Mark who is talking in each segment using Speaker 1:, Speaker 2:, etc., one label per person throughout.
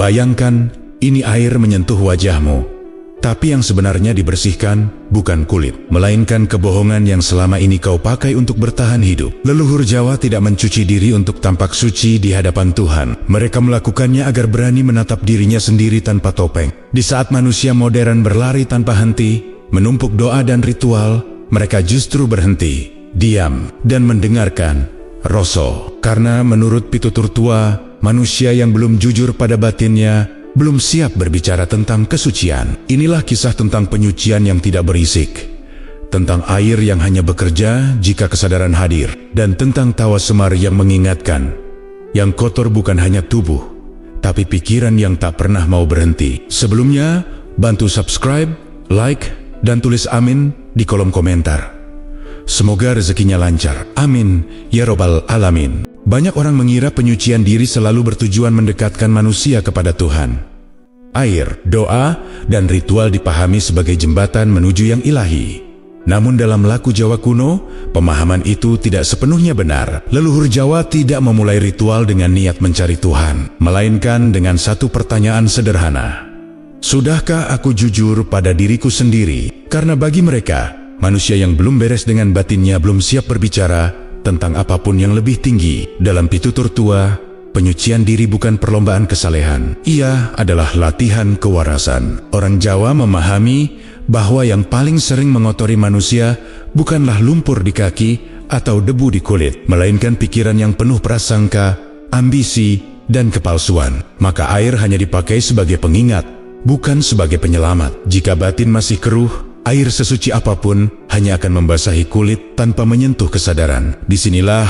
Speaker 1: Bayangkan, ini air menyentuh wajahmu. Tapi yang sebenarnya dibersihkan bukan kulit, melainkan kebohongan yang selama ini kau pakai untuk bertahan hidup. Leluhur Jawa tidak mencuci diri untuk tampak suci di hadapan Tuhan. Mereka melakukannya agar berani menatap dirinya sendiri tanpa topeng. Di saat manusia modern berlari tanpa henti, menumpuk doa dan ritual, mereka justru berhenti, diam, dan mendengarkan rasa. Karena menurut pitutur tua, manusia yang belum jujur pada batinnya belum siap berbicara tentang kesucian. Inilah kisah tentang penyucian yang tidak berisik, tentang air yang hanya bekerja jika kesadaran hadir, dan tentang tawa semar yang mengingatkan, yang kotor bukan hanya tubuh, tapi pikiran yang tak pernah mau berhenti. Sebelumnya, bantu subscribe, like, dan tulis amin di kolom komentar. Semoga rezekinya lancar. Amin, ya robbal alamin. Banyak orang mengira penyucian diri selalu bertujuan mendekatkan manusia kepada Tuhan. Air, doa, dan ritual dipahami sebagai jembatan menuju yang ilahi. Namun dalam laku Jawa kuno, pemahaman itu tidak sepenuhnya benar. Leluhur Jawa tidak memulai ritual dengan niat mencari Tuhan, melainkan dengan satu pertanyaan sederhana. Sudahkah aku jujur pada diriku sendiri? Karena bagi mereka, manusia yang belum beres dengan batinnya belum siap berbicara tentang apapun yang lebih tinggi. Dalam pitutur tua, penyucian diri bukan perlombaan kesalehan. Ia adalah latihan kewarasan. Orang Jawa memahami bahwa yang paling sering mengotori manusia bukanlah lumpur di kaki atau debu di kulit, melainkan pikiran yang penuh prasangka, ambisi, dan kepalsuan. Maka air hanya dipakai sebagai pengingat, bukan sebagai penyelamat. Jika batin masih keruh, air sesuci apapun hanya akan membasahi kulit tanpa menyentuh kesadaran. Disinilah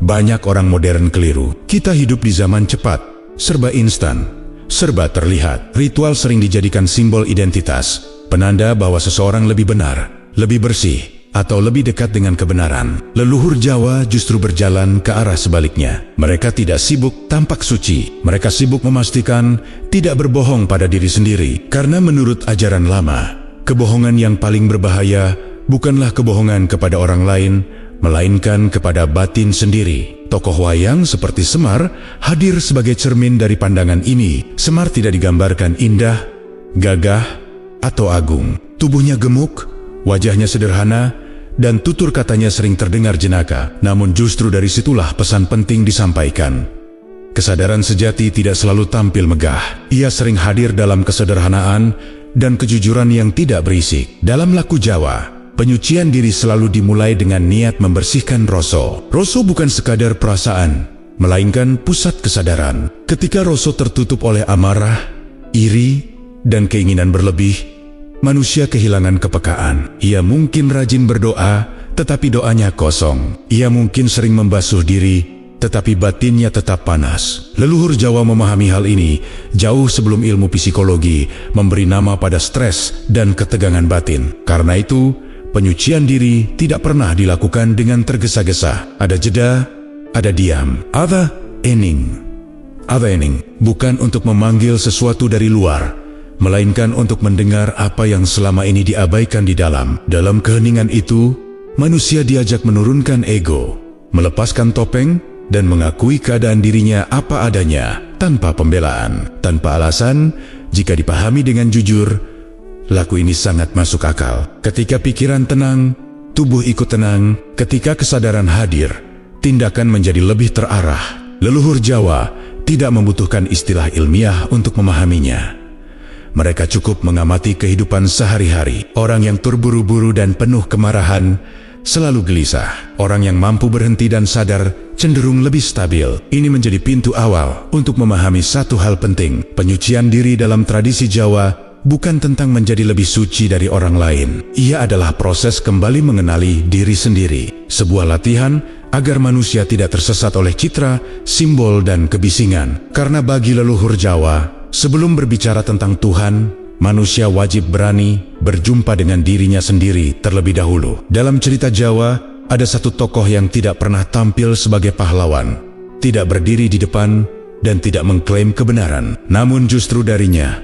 Speaker 1: banyak orang modern keliru. Kita hidup di zaman cepat, serba instan, serba terlihat. Ritual sering dijadikan simbol identitas, penanda bahwa seseorang lebih benar, lebih bersih, atau lebih dekat dengan kebenaran. Leluhur Jawa justru berjalan ke arah sebaliknya. Mereka tidak sibuk tampak suci. Mereka sibuk memastikan tidak berbohong pada diri sendiri. Karena menurut ajaran lama, kebohongan yang paling berbahaya bukanlah kebohongan kepada orang lain, melainkan kepada batin sendiri. Tokoh wayang seperti Semar hadir sebagai cermin dari pandangan ini. Semar tidak digambarkan indah, gagah, atau agung. Tubuhnya gemuk, wajahnya sederhana, dan tutur katanya sering terdengar jenaka. Namun justru dari situlah pesan penting disampaikan. Kesadaran sejati tidak selalu tampil megah. Ia sering hadir dalam kesederhanaan dan kejujuran yang tidak berisik. Dalam laku Jawa, penyucian diri selalu dimulai dengan niat membersihkan rasa. Rasa bukan sekadar perasaan, melainkan pusat kesadaran. Ketika rasa tertutup oleh amarah, iri, dan keinginan berlebih, manusia kehilangan kepekaan. Ia mungkin rajin berdoa, tetapi doanya kosong. Ia mungkin sering membasuh diri, tetapi batinnya tetap panas. Leluhur Jawa memahami hal ini jauh sebelum ilmu psikologi memberi nama pada stres dan ketegangan batin. Karena itu, penyucian diri tidak pernah dilakukan dengan tergesa-gesa. Ada jeda, ada diam. Ada hening bukan untuk memanggil sesuatu dari luar, melainkan untuk mendengar apa yang selama ini diabaikan di dalam. Dalam keheningan itu, manusia diajak menurunkan ego, melepaskan topeng, dan mengakui keadaan dirinya apa adanya, tanpa pembelaan, tanpa alasan. Jika dipahami dengan jujur, laku ini sangat masuk akal. Ketika pikiran tenang, tubuh ikut tenang. Ketika kesadaran hadir, tindakan menjadi lebih terarah. Leluhur Jawa tidak membutuhkan istilah ilmiah untuk memahaminya. Mereka cukup mengamati kehidupan sehari-hari. Orang yang terburu-buru dan penuh kemarahan selalu gelisah. Orang yang mampu berhenti dan sadar cenderung lebih stabil. Ini menjadi pintu awal untuk memahami satu hal penting. Penyucian diri dalam tradisi Jawa bukan tentang menjadi lebih suci dari orang lain. Ia adalah proses kembali mengenali diri sendiri. Sebuah latihan agar manusia tidak tersesat oleh citra, simbol, dan kebisingan. Karena bagi leluhur Jawa, sebelum berbicara tentang Tuhan, manusia wajib berani berjumpa dengan dirinya sendiri terlebih dahulu. Dalam cerita Jawa, ada satu tokoh yang tidak pernah tampil sebagai pahlawan, tidak berdiri di depan, dan tidak mengklaim kebenaran. Namun justru darinya,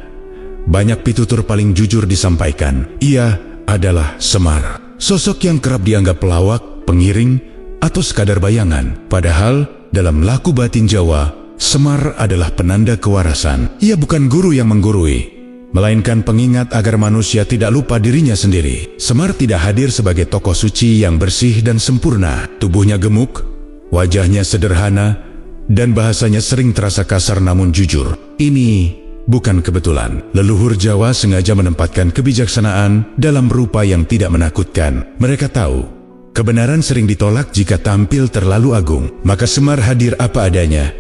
Speaker 1: banyak pitutur paling jujur disampaikan. Ia adalah Semar. Sosok yang kerap dianggap pelawak, pengiring, atau sekadar bayangan. Padahal, dalam laku batin Jawa, Semar adalah penanda kewarasan. Ia bukan guru yang menggurui, melainkan pengingat agar manusia tidak lupa dirinya sendiri. Semar tidak hadir sebagai tokoh suci yang bersih dan sempurna. Tubuhnya gemuk, wajahnya sederhana, dan bahasanya sering terasa kasar namun jujur. Ini bukan kebetulan. Leluhur Jawa sengaja menempatkan kebijaksanaan dalam rupa yang tidak menakutkan. Mereka tahu, kebenaran sering ditolak jika tampil terlalu agung. Maka Semar hadir apa adanya,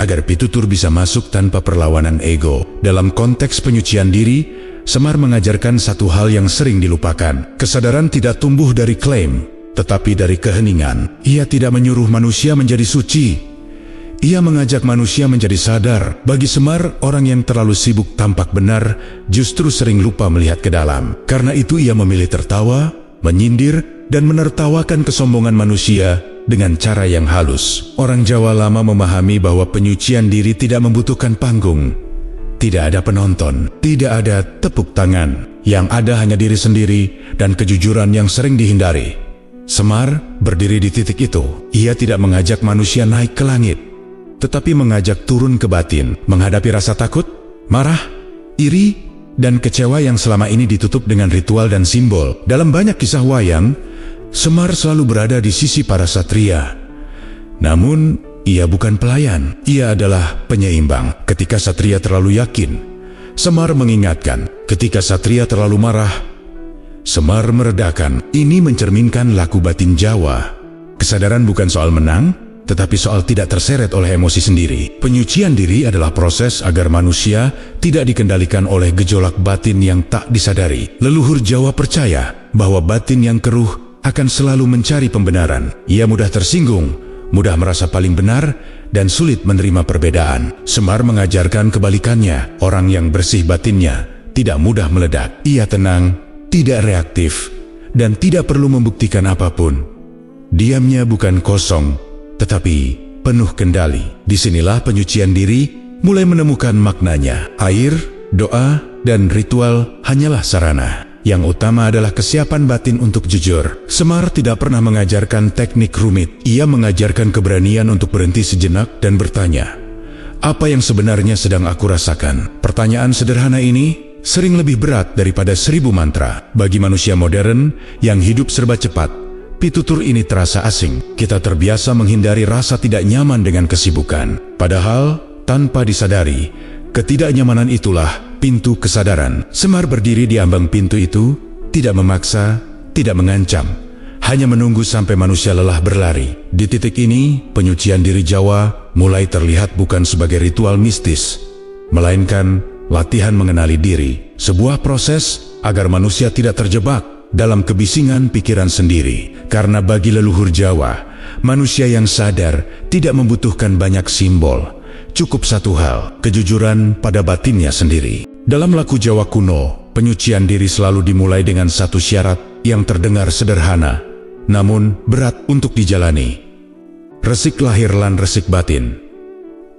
Speaker 1: agar pitutur bisa masuk tanpa perlawanan ego. Dalam konteks penyucian diri, Semar mengajarkan satu hal yang sering dilupakan. Kesadaran tidak tumbuh dari klaim, tetapi dari keheningan. Ia tidak menyuruh manusia menjadi suci. Ia mengajak manusia menjadi sadar. Bagi Semar, orang yang terlalu sibuk tampak benar justru sering lupa melihat ke dalam. Karena itu ia memilih tertawa, menyindir, dan menertawakan kesombongan manusia dengan cara yang halus. Orang Jawa lama memahami bahwa penyucian diri tidak membutuhkan panggung. Tidak ada penonton, tidak ada tepuk tangan. Yang ada hanya diri sendiri dan kejujuran yang sering dihindari. Semar berdiri di titik itu. Ia tidak mengajak manusia naik ke langit, tetapi mengajak turun ke batin, menghadapi rasa takut, marah, iri, dan kecewa yang selama ini ditutup dengan ritual dan simbol. Dalam banyak kisah wayang, Semar selalu berada di sisi para satria. Namun, ia bukan pelayan, ia adalah penyeimbang. Ketika satria terlalu yakin, Semar mengingatkan. Ketika satria terlalu marah, Semar meredakan. Ini mencerminkan laku batin Jawa. Kesadaran bukan soal menang, tetapi soal tidak terseret oleh emosi sendiri. Penyucian diri adalah proses agar manusia tidak dikendalikan oleh gejolak batin yang tak disadari. Leluhur Jawa percaya bahwa batin yang keruh akan selalu mencari pembenaran. Ia mudah tersinggung, mudah merasa paling benar, dan sulit menerima perbedaan. Semar mengajarkan kebalikannya. Orang yang bersih batinnya tidak mudah meledak. Ia tenang, tidak reaktif, dan tidak perlu membuktikan apapun. Diamnya bukan kosong, tetapi penuh kendali. Disinilah penyucian diri mulai menemukan maknanya. Air, doa, dan ritual hanyalah sarana. Yang utama adalah kesiapan batin untuk jujur. Semar tidak pernah mengajarkan teknik rumit. Ia mengajarkan keberanian untuk berhenti sejenak dan bertanya, apa yang sebenarnya sedang aku rasakan? Pertanyaan sederhana ini sering lebih berat daripada 1000 mantra. Bagi manusia modern yang hidup serba cepat, pitutur ini terasa asing. Kita terbiasa menghindari rasa tidak nyaman dengan kesibukan. Padahal, tanpa disadari, ketidaknyamanan itulah pintu kesadaran. Semar berdiri di ambang pintu itu, tidak memaksa, tidak mengancam, hanya menunggu sampai manusia lelah berlari. Di titik ini, penyucian diri Jawa mulai terlihat bukan sebagai ritual mistis, melainkan latihan mengenali diri. Sebuah proses agar manusia tidak terjebak dalam kebisingan pikiran sendiri. Karena bagi leluhur Jawa, manusia yang sadar tidak membutuhkan banyak simbol. Cukup satu hal, kejujuran pada batinnya sendiri. Dalam laku Jawa kuno, penyucian diri selalu dimulai dengan satu syarat yang terdengar sederhana, namun berat untuk dijalani. Resik lahir lan resik batin.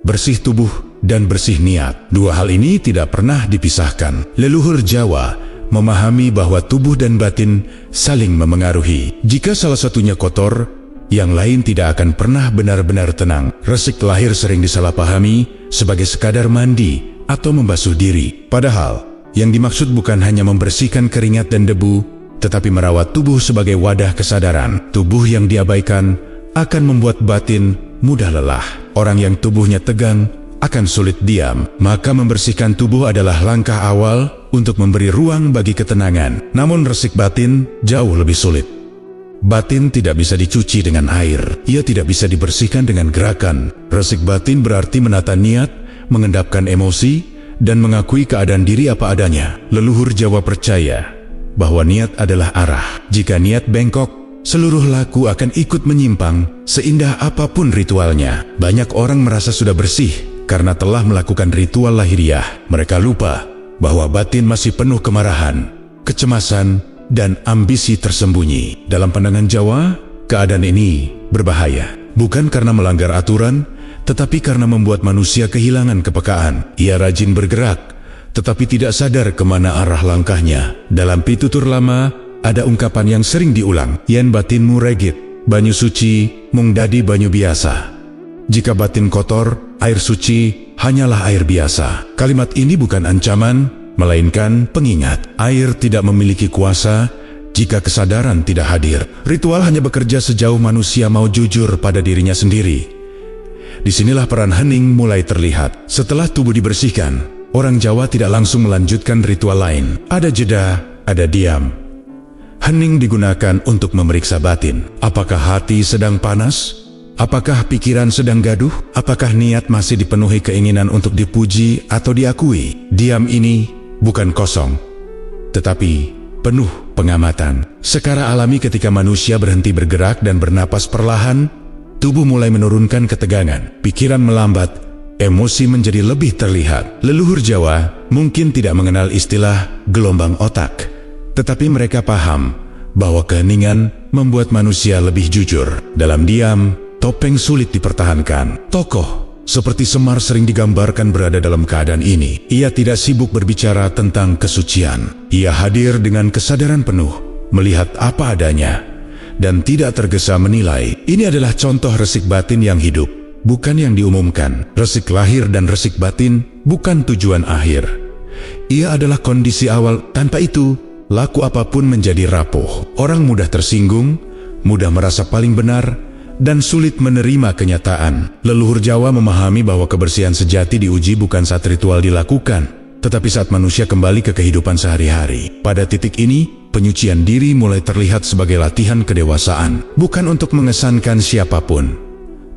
Speaker 1: Bersih tubuh dan bersih niat. Dua hal ini tidak pernah dipisahkan. Leluhur Jawa memahami bahwa tubuh dan batin saling memengaruhi. Jika salah satunya kotor, yang lain tidak akan pernah benar-benar tenang. Resik lahir sering disalahpahami sebagai sekadar mandi atau membasuh diri. Padahal, yang dimaksud bukan hanya membersihkan keringat dan debu, tetapi merawat tubuh sebagai wadah kesadaran. Tubuh yang diabaikan akan membuat batin mudah lelah. Orang yang tubuhnya tegang akan sulit diam. Maka membersihkan tubuh adalah langkah awal untuk memberi ruang bagi ketenangan. Namun resik batin jauh lebih sulit. Batin tidak bisa dicuci dengan air. Ia tidak bisa dibersihkan dengan gerakan. Resik batin berarti menata niat, mengendapkan emosi, dan mengakui keadaan diri apa adanya. Leluhur Jawa percaya bahwa niat adalah arah. Jika niat bengkok, seluruh laku akan ikut menyimpang, seindah apapun ritualnya. Banyak orang merasa sudah bersih karena telah melakukan ritual lahiriah. Mereka lupa bahwa batin masih penuh kemarahan, kecemasan, dan ambisi tersembunyi. Dalam pandangan Jawa, keadaan ini berbahaya. Bukan karena melanggar aturan, tetapi karena membuat manusia kehilangan kepekaan. Ia rajin bergerak, tetapi tidak sadar kemana arah langkahnya. Dalam pitutur lama, ada ungkapan yang sering diulang. Yen batinmu regit, banyu suci, mung dadi banyu biasa. Jika batin kotor, air suci hanyalah air biasa. Kalimat ini bukan ancaman, melainkan pengingat. Air tidak memiliki kuasa jika kesadaran tidak hadir. Ritual hanya bekerja sejauh manusia mau jujur pada dirinya sendiri. Disinilah peran hening mulai terlihat. Setelah tubuh dibersihkan, orang Jawa tidak langsung melanjutkan ritual lain. Ada jeda, ada diam. Hening digunakan untuk memeriksa batin. Apakah hati sedang panas? Apakah pikiran sedang gaduh? Apakah niat masih dipenuhi keinginan untuk dipuji atau diakui? Diam ini bukan kosong, tetapi penuh pengamatan. Secara alami ketika manusia berhenti bergerak dan bernapas perlahan, tubuh mulai menurunkan ketegangan, pikiran melambat, emosi menjadi lebih terlihat. Leluhur Jawa mungkin tidak mengenal istilah gelombang otak, tetapi mereka paham bahwa keheningan membuat manusia lebih jujur. Dalam diam, topeng sulit dipertahankan. Tokoh seperti Semar sering digambarkan berada dalam keadaan ini. Ia tidak sibuk berbicara tentang kesucian. Ia hadir dengan kesadaran penuh, melihat apa adanya, dan tidak tergesa menilai. Ini adalah contoh resik batin yang hidup, bukan yang diumumkan. Resik lahir dan resik batin bukan tujuan akhir. Ia adalah kondisi awal. Tanpa itu, laku apapun menjadi rapuh. Orang mudah tersinggung, mudah merasa paling benar, dan sulit menerima kenyataan. Leluhur Jawa memahami bahwa kebersihan sejati diuji bukan saat ritual dilakukan, tetapi saat manusia kembali ke kehidupan sehari-hari. Pada titik ini, penyucian diri mulai terlihat sebagai latihan kedewasaan, bukan untuk mengesankan siapapun,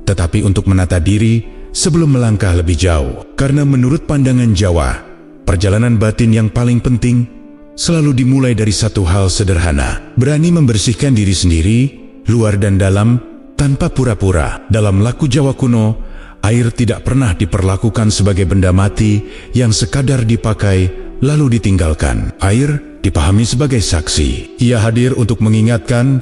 Speaker 1: tetapi untuk menata diri sebelum melangkah lebih jauh. Karena menurut pandangan Jawa, perjalanan batin yang paling penting selalu dimulai dari satu hal sederhana: berani membersihkan diri sendiri, luar dan dalam, tanpa pura-pura. Dalam laku Jawa kuno, air tidak pernah diperlakukan sebagai benda mati yang sekadar dipakai lalu ditinggalkan. Air dipahami sebagai saksi. Ia hadir untuk mengingatkan,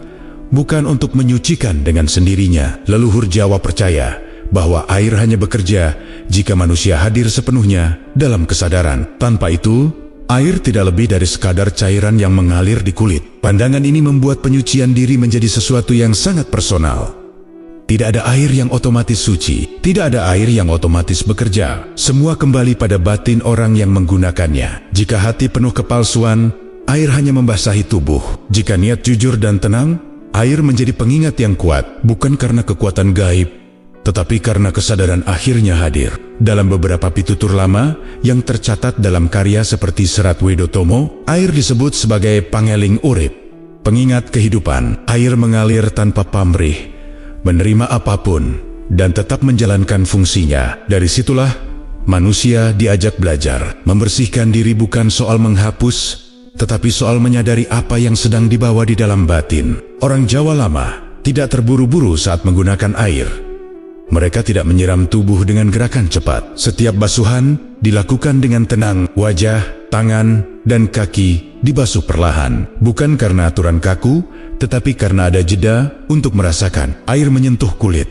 Speaker 1: bukan untuk menyucikan dengan sendirinya. Leluhur Jawa percaya bahwa air hanya bekerja jika manusia hadir sepenuhnya dalam kesadaran. Tanpa itu, air tidak lebih dari sekadar cairan yang mengalir di kulit. Pandangan ini membuat penyucian diri menjadi sesuatu yang sangat personal. Tidak ada air yang otomatis suci, tidak ada air yang otomatis bekerja. Semua kembali pada batin orang yang menggunakannya. Jika hati penuh kepalsuan, air hanya membasahi tubuh. Jika niat jujur dan tenang, air menjadi pengingat yang kuat, bukan karena kekuatan gaib, tetapi karena kesadaran akhirnya hadir. Dalam beberapa pitutur lama yang tercatat dalam karya seperti Serat Wedotomo, air disebut sebagai pangeling urip, pengingat kehidupan. Air mengalir tanpa pamrih, menerima apapun, dan tetap menjalankan fungsinya. Dari situlah manusia diajak belajar. Membersihkan diri bukan soal menghapus, tetapi soal menyadari apa yang sedang dibawa di dalam batin. Orang Jawa lama tidak terburu-buru saat menggunakan air. Mereka tidak menyiram tubuh dengan gerakan cepat. Setiap basuhan dilakukan dengan tenang. Wajah, tangan, dan kaki dibasuh perlahan. Bukan karena aturan kaku, tetapi karena ada jeda untuk merasakan. Air menyentuh kulit.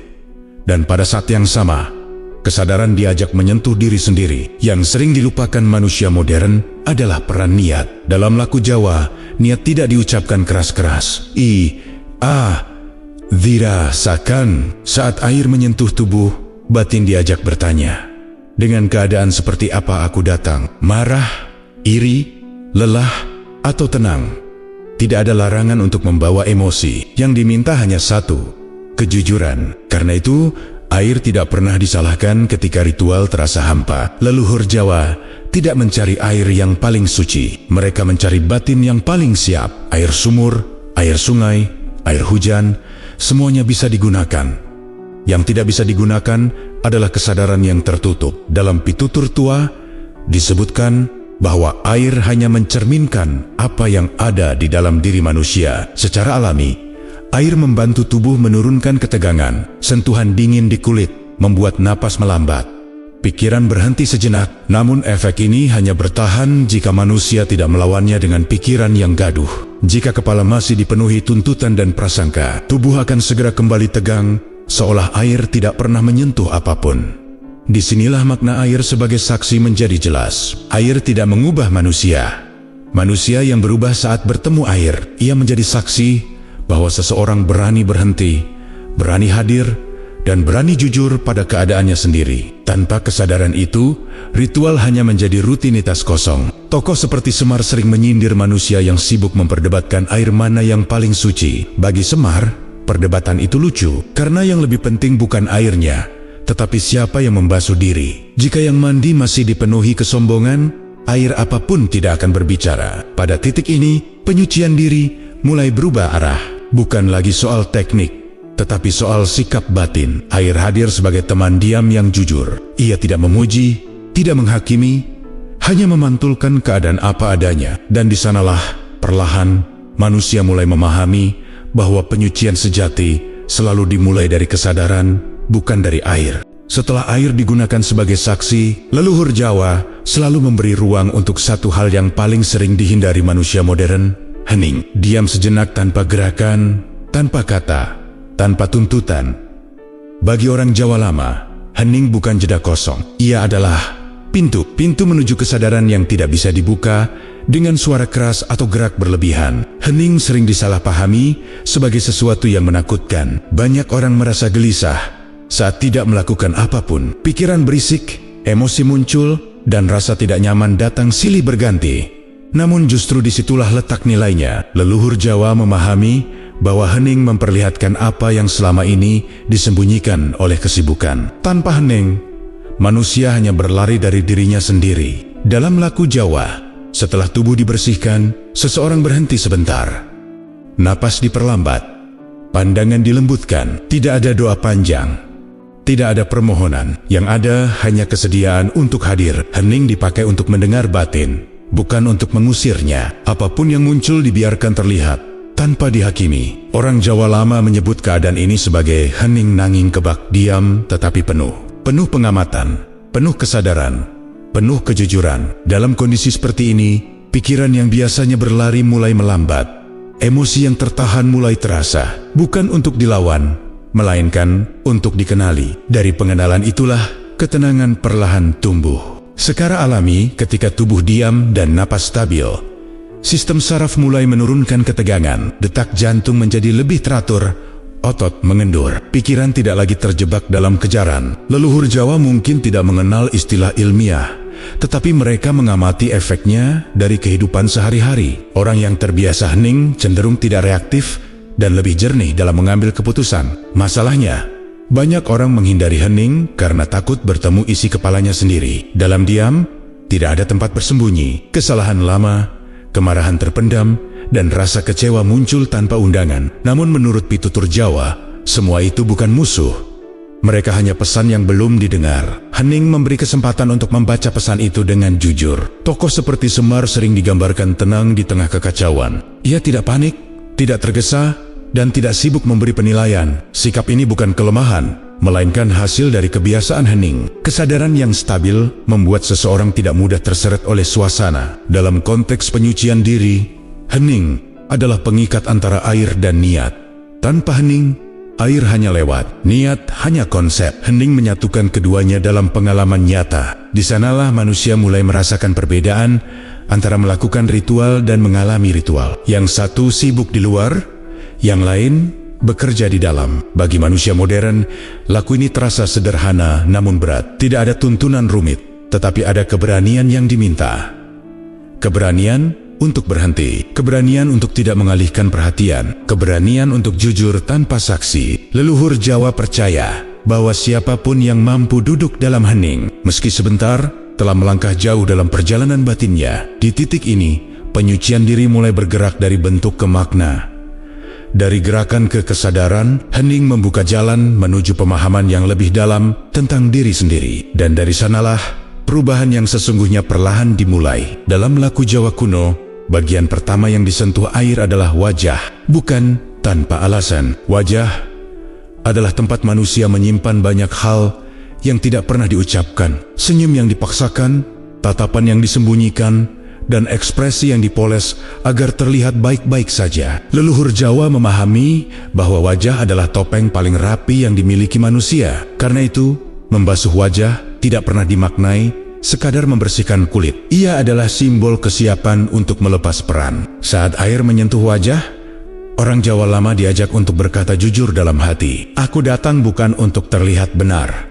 Speaker 1: Dan pada saat yang sama, kesadaran diajak menyentuh diri sendiri. Yang sering dilupakan manusia modern adalah peran niat. Dalam laku Jawa, niat tidak diucapkan keras-keras. Dirasakan. Saat air menyentuh tubuh, batin diajak bertanya, dengan keadaan seperti apa aku datang? Marah, iri, lelah, atau tenang? Tidak ada larangan untuk membawa emosi. Yang diminta hanya satu: kejujuran. Karena itu, air tidak pernah disalahkan ketika ritual terasa hampa. Leluhur Jawa tidak mencari air yang paling suci. Mereka mencari batin yang paling siap. Air sumur, air sungai, air hujan, semuanya bisa digunakan. Yang tidak bisa digunakan adalah kesadaran yang tertutup. Dalam pitutur tua disebutkan bahwa air hanya mencerminkan apa yang ada di dalam diri manusia. Secara alami, air membantu tubuh menurunkan ketegangan. Sentuhan dingin di kulit membuat napas melambat, pikiran berhenti sejenak. Namun efek ini hanya bertahan jika manusia tidak melawannya dengan pikiran yang gaduh. Jika kepala masih dipenuhi tuntutan dan prasangka, tubuh akan segera kembali tegang, seolah air tidak pernah menyentuh apapun. Disinilah makna air sebagai saksi menjadi jelas. Air tidak mengubah manusia. Manusia yang berubah saat bertemu air. Ia menjadi saksi bahwa seseorang berani berhenti, berani hadir, dan berani jujur pada keadaannya sendiri. Tanpa kesadaran itu, ritual hanya menjadi rutinitas kosong. Tokoh seperti Semar sering menyindir manusia yang sibuk memperdebatkan air mana yang paling suci. Bagi Semar, perdebatan itu lucu, karena yang lebih penting bukan airnya, tetapi siapa yang membasuh diri. Jika yang mandi masih dipenuhi kesombongan, air apapun tidak akan berbicara. Pada titik ini, penyucian diri mulai berubah arah. Bukan lagi soal teknik, tetapi soal sikap batin. Air hadir sebagai teman diam yang jujur. Ia tidak memuji, tidak menghakimi, hanya memantulkan keadaan apa adanya. Dan di sanalah perlahan manusia mulai memahami bahwa penyucian sejati selalu dimulai dari kesadaran, bukan dari air. Setelah air digunakan sebagai saksi, leluhur Jawa selalu memberi ruang untuk satu hal yang paling sering dihindari manusia modern, hening. Diam sejenak tanpa gerakan, tanpa kata, tanpa tuntutan. Bagi orang Jawa lama, hening bukan jeda kosong. Ia adalah pintu menuju kesadaran yang tidak bisa dibuka dengan suara keras atau gerak berlebihan. Hening sering disalahpahami sebagai sesuatu yang menakutkan. Banyak orang merasa gelisah saat tidak melakukan apapun. Pikiran berisik, emosi muncul, dan rasa tidak nyaman datang silih berganti. Namun justru disitulah letak nilainya. Leluhur Jawa memahami bahwa hening memperlihatkan apa yang selama ini disembunyikan oleh kesibukan. Tanpa hening, manusia hanya berlari dari dirinya sendiri. Dalam laku Jawa, setelah tubuh dibersihkan, seseorang berhenti sebentar. Napas diperlambat, pandangan dilembutkan. Tidak ada doa panjang, tidak ada permohonan. Yang ada hanya kesediaan untuk hadir. Hening dipakai untuk mendengar batin, bukan untuk mengusirnya. Apapun yang muncul dibiarkan terlihat tanpa dihakimi. Orang Jawa lama menyebut keadaan ini sebagai hening nanging kebak, diam tetapi penuh. Penuh pengamatan, penuh kesadaran, penuh kejujuran. Dalam kondisi seperti ini, pikiran yang biasanya berlari mulai melambat. Emosi yang tertahan mulai terasa, bukan untuk dilawan, melainkan untuk dikenali. Dari pengenalan itulah ketenangan perlahan tumbuh. Secara alami, ketika tubuh diam dan napas stabil, sistem saraf mulai menurunkan ketegangan, detak jantung menjadi lebih teratur, otot mengendur. Pikiran tidak lagi terjebak dalam kejaran. Leluhur Jawa mungkin tidak mengenal istilah ilmiah, tetapi mereka mengamati efeknya dari kehidupan sehari-hari. Orang yang terbiasa hening cenderung tidak reaktif dan lebih jernih dalam mengambil keputusan. Masalahnya, banyak orang menghindari hening karena takut bertemu isi kepalanya sendiri. Dalam diam, tidak ada tempat bersembunyi. Kesalahan lama, kemarahan terpendam, dan rasa kecewa muncul tanpa undangan. Namun menurut pitutur Jawa, semua itu bukan musuh. Mereka hanya pesan yang belum didengar. Hening memberi kesempatan untuk membaca pesan itu dengan jujur. Tokoh seperti Semar sering digambarkan tenang di tengah kekacauan. Ia tidak panik, tidak tergesa, dan tidak sibuk memberi penilaian. Sikap ini bukan kelemahan, melainkan hasil dari kebiasaan hening. Kesadaran yang stabil membuat seseorang tidak mudah terseret oleh suasana. Dalam konteks penyucian diri, hening adalah pengikat antara air dan niat. Tanpa hening, air hanya lewat, niat hanya konsep. Hening menyatukan keduanya dalam pengalaman nyata. Di sanalah manusia mulai merasakan perbedaan antara melakukan ritual dan mengalami ritual. Yang satu sibuk di luar, yang lain bekerja di dalam. Bagi manusia modern, laku ini terasa sederhana namun berat. Tidak ada tuntunan rumit, tetapi ada keberanian yang diminta. Keberanian untuk berhenti, keberanian untuk tidak mengalihkan perhatian, keberanian untuk jujur tanpa saksi. Leluhur Jawa percaya bahwa siapapun yang mampu duduk dalam hening, meski sebentar, telah melangkah jauh dalam perjalanan batinnya. Di titik ini, penyucian diri mulai bergerak dari bentuk ke makna. Dari gerakan ke kesadaran, hening membuka jalan menuju pemahaman yang lebih dalam tentang diri sendiri. Dan dari sanalah, perubahan yang sesungguhnya perlahan dimulai. Dalam laku Jawa kuno, bagian pertama yang disentuh air adalah wajah. Bukan tanpa alasan. Wajah adalah tempat manusia menyimpan banyak hal yang tidak pernah diucapkan. Senyum yang dipaksakan, tatapan yang disembunyikan, dan ekspresi yang dipoles agar terlihat baik-baik saja. Leluhur Jawa memahami bahwa wajah adalah topeng paling rapi yang dimiliki manusia. Karena itu, membasuh wajah tidak pernah dimaknai sekadar membersihkan kulit. Ia adalah simbol kesiapan untuk melepas peran. Saat air menyentuh wajah, orang Jawa lama diajak untuk berkata jujur dalam hati. Aku datang bukan untuk terlihat benar,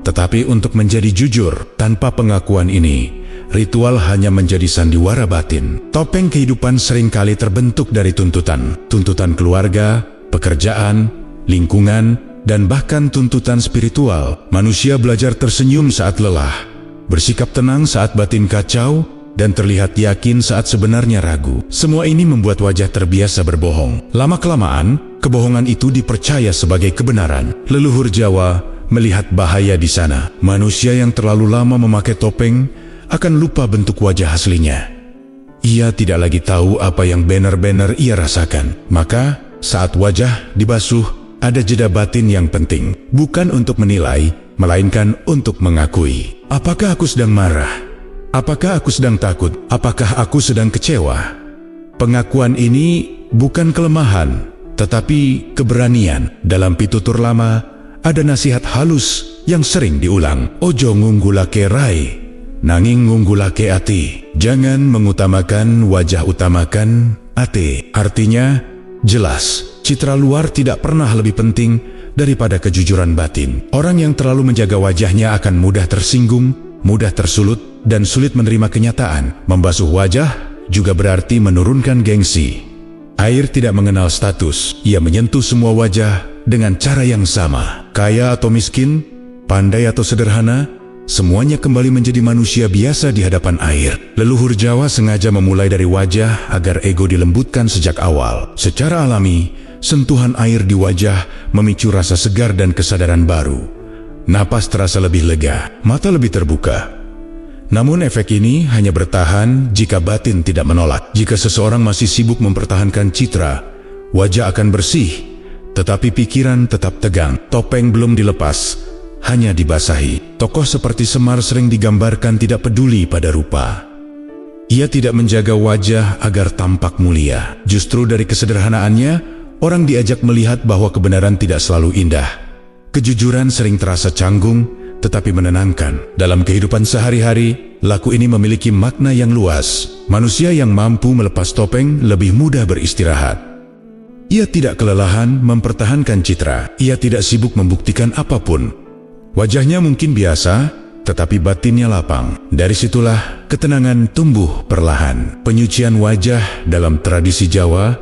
Speaker 1: Tetapi untuk menjadi jujur tanpa pengakuan ini, ritual hanya menjadi sandiwara batin. Topeng kehidupan seringkali terbentuk dari tuntutan keluarga, pekerjaan, lingkungan, dan bahkan tuntutan spiritual. Manusia belajar tersenyum saat lelah, bersikap tenang saat batin kacau, dan terlihat yakin saat sebenarnya ragu. Semua ini membuat wajah terbiasa berbohong. Lama-kelamaan, kebohongan itu dipercaya sebagai kebenaran. Leluhur Jawa melihat bahaya di sana. Manusia yang terlalu lama memakai topeng akan lupa bentuk wajah aslinya. Ia tidak lagi tahu apa yang benar-benar ia rasakan. Maka, saat wajah dibasuh, ada jeda batin yang penting. Bukan untuk menilai, melainkan untuk mengakui. Apakah aku sedang marah? Apakah aku sedang takut? Apakah aku sedang kecewa? Pengakuan ini bukan kelemahan, tetapi keberanian. Dalam pitutur lama, ada nasihat halus yang sering diulang. Ojo ngunggulake rai, nanging ngunggulake ati. Jangan mengutamakan wajah, utamakan ati. Artinya, jelas, citra luar tidak pernah lebih penting daripada kejujuran batin. Orang yang terlalu menjaga wajahnya akan mudah tersinggung, mudah tersulut, dan sulit menerima kenyataan. Membasuh wajah juga berarti menurunkan gengsi. Air tidak mengenal status, ia menyentuh semua wajah dengan cara yang sama. Kaya atau miskin, pandai atau sederhana, semuanya kembali menjadi manusia biasa di hadapan air. Leluhur Jawa sengaja memulai dari wajah agar ego dilembutkan sejak awal. Secara alami, sentuhan air di wajah memicu rasa segar dan kesadaran baru. Napas terasa lebih lega, mata lebih terbuka. Namun efek ini hanya bertahan jika batin tidak menolak. Jika seseorang masih sibuk mempertahankan citra, wajah akan bersih, tetapi pikiran tetap tegang. Topeng belum dilepas, hanya dibasahi. Tokoh seperti Semar sering digambarkan tidak peduli pada rupa. Ia tidak menjaga wajah agar tampak mulia. Justru dari kesederhanaannya, orang diajak melihat bahwa kebenaran tidak selalu indah. Kejujuran sering terasa canggung, tetapi menenangkan. Dalam kehidupan sehari-hari, laku ini memiliki makna yang luas. Manusia yang mampu melepas topeng lebih mudah beristirahat. Ia tidak kelelahan mempertahankan citra. Ia tidak sibuk membuktikan apapun. Wajahnya mungkin biasa, tetapi batinnya lapang. Dari situlah ketenangan tumbuh perlahan. Penyucian wajah dalam tradisi Jawa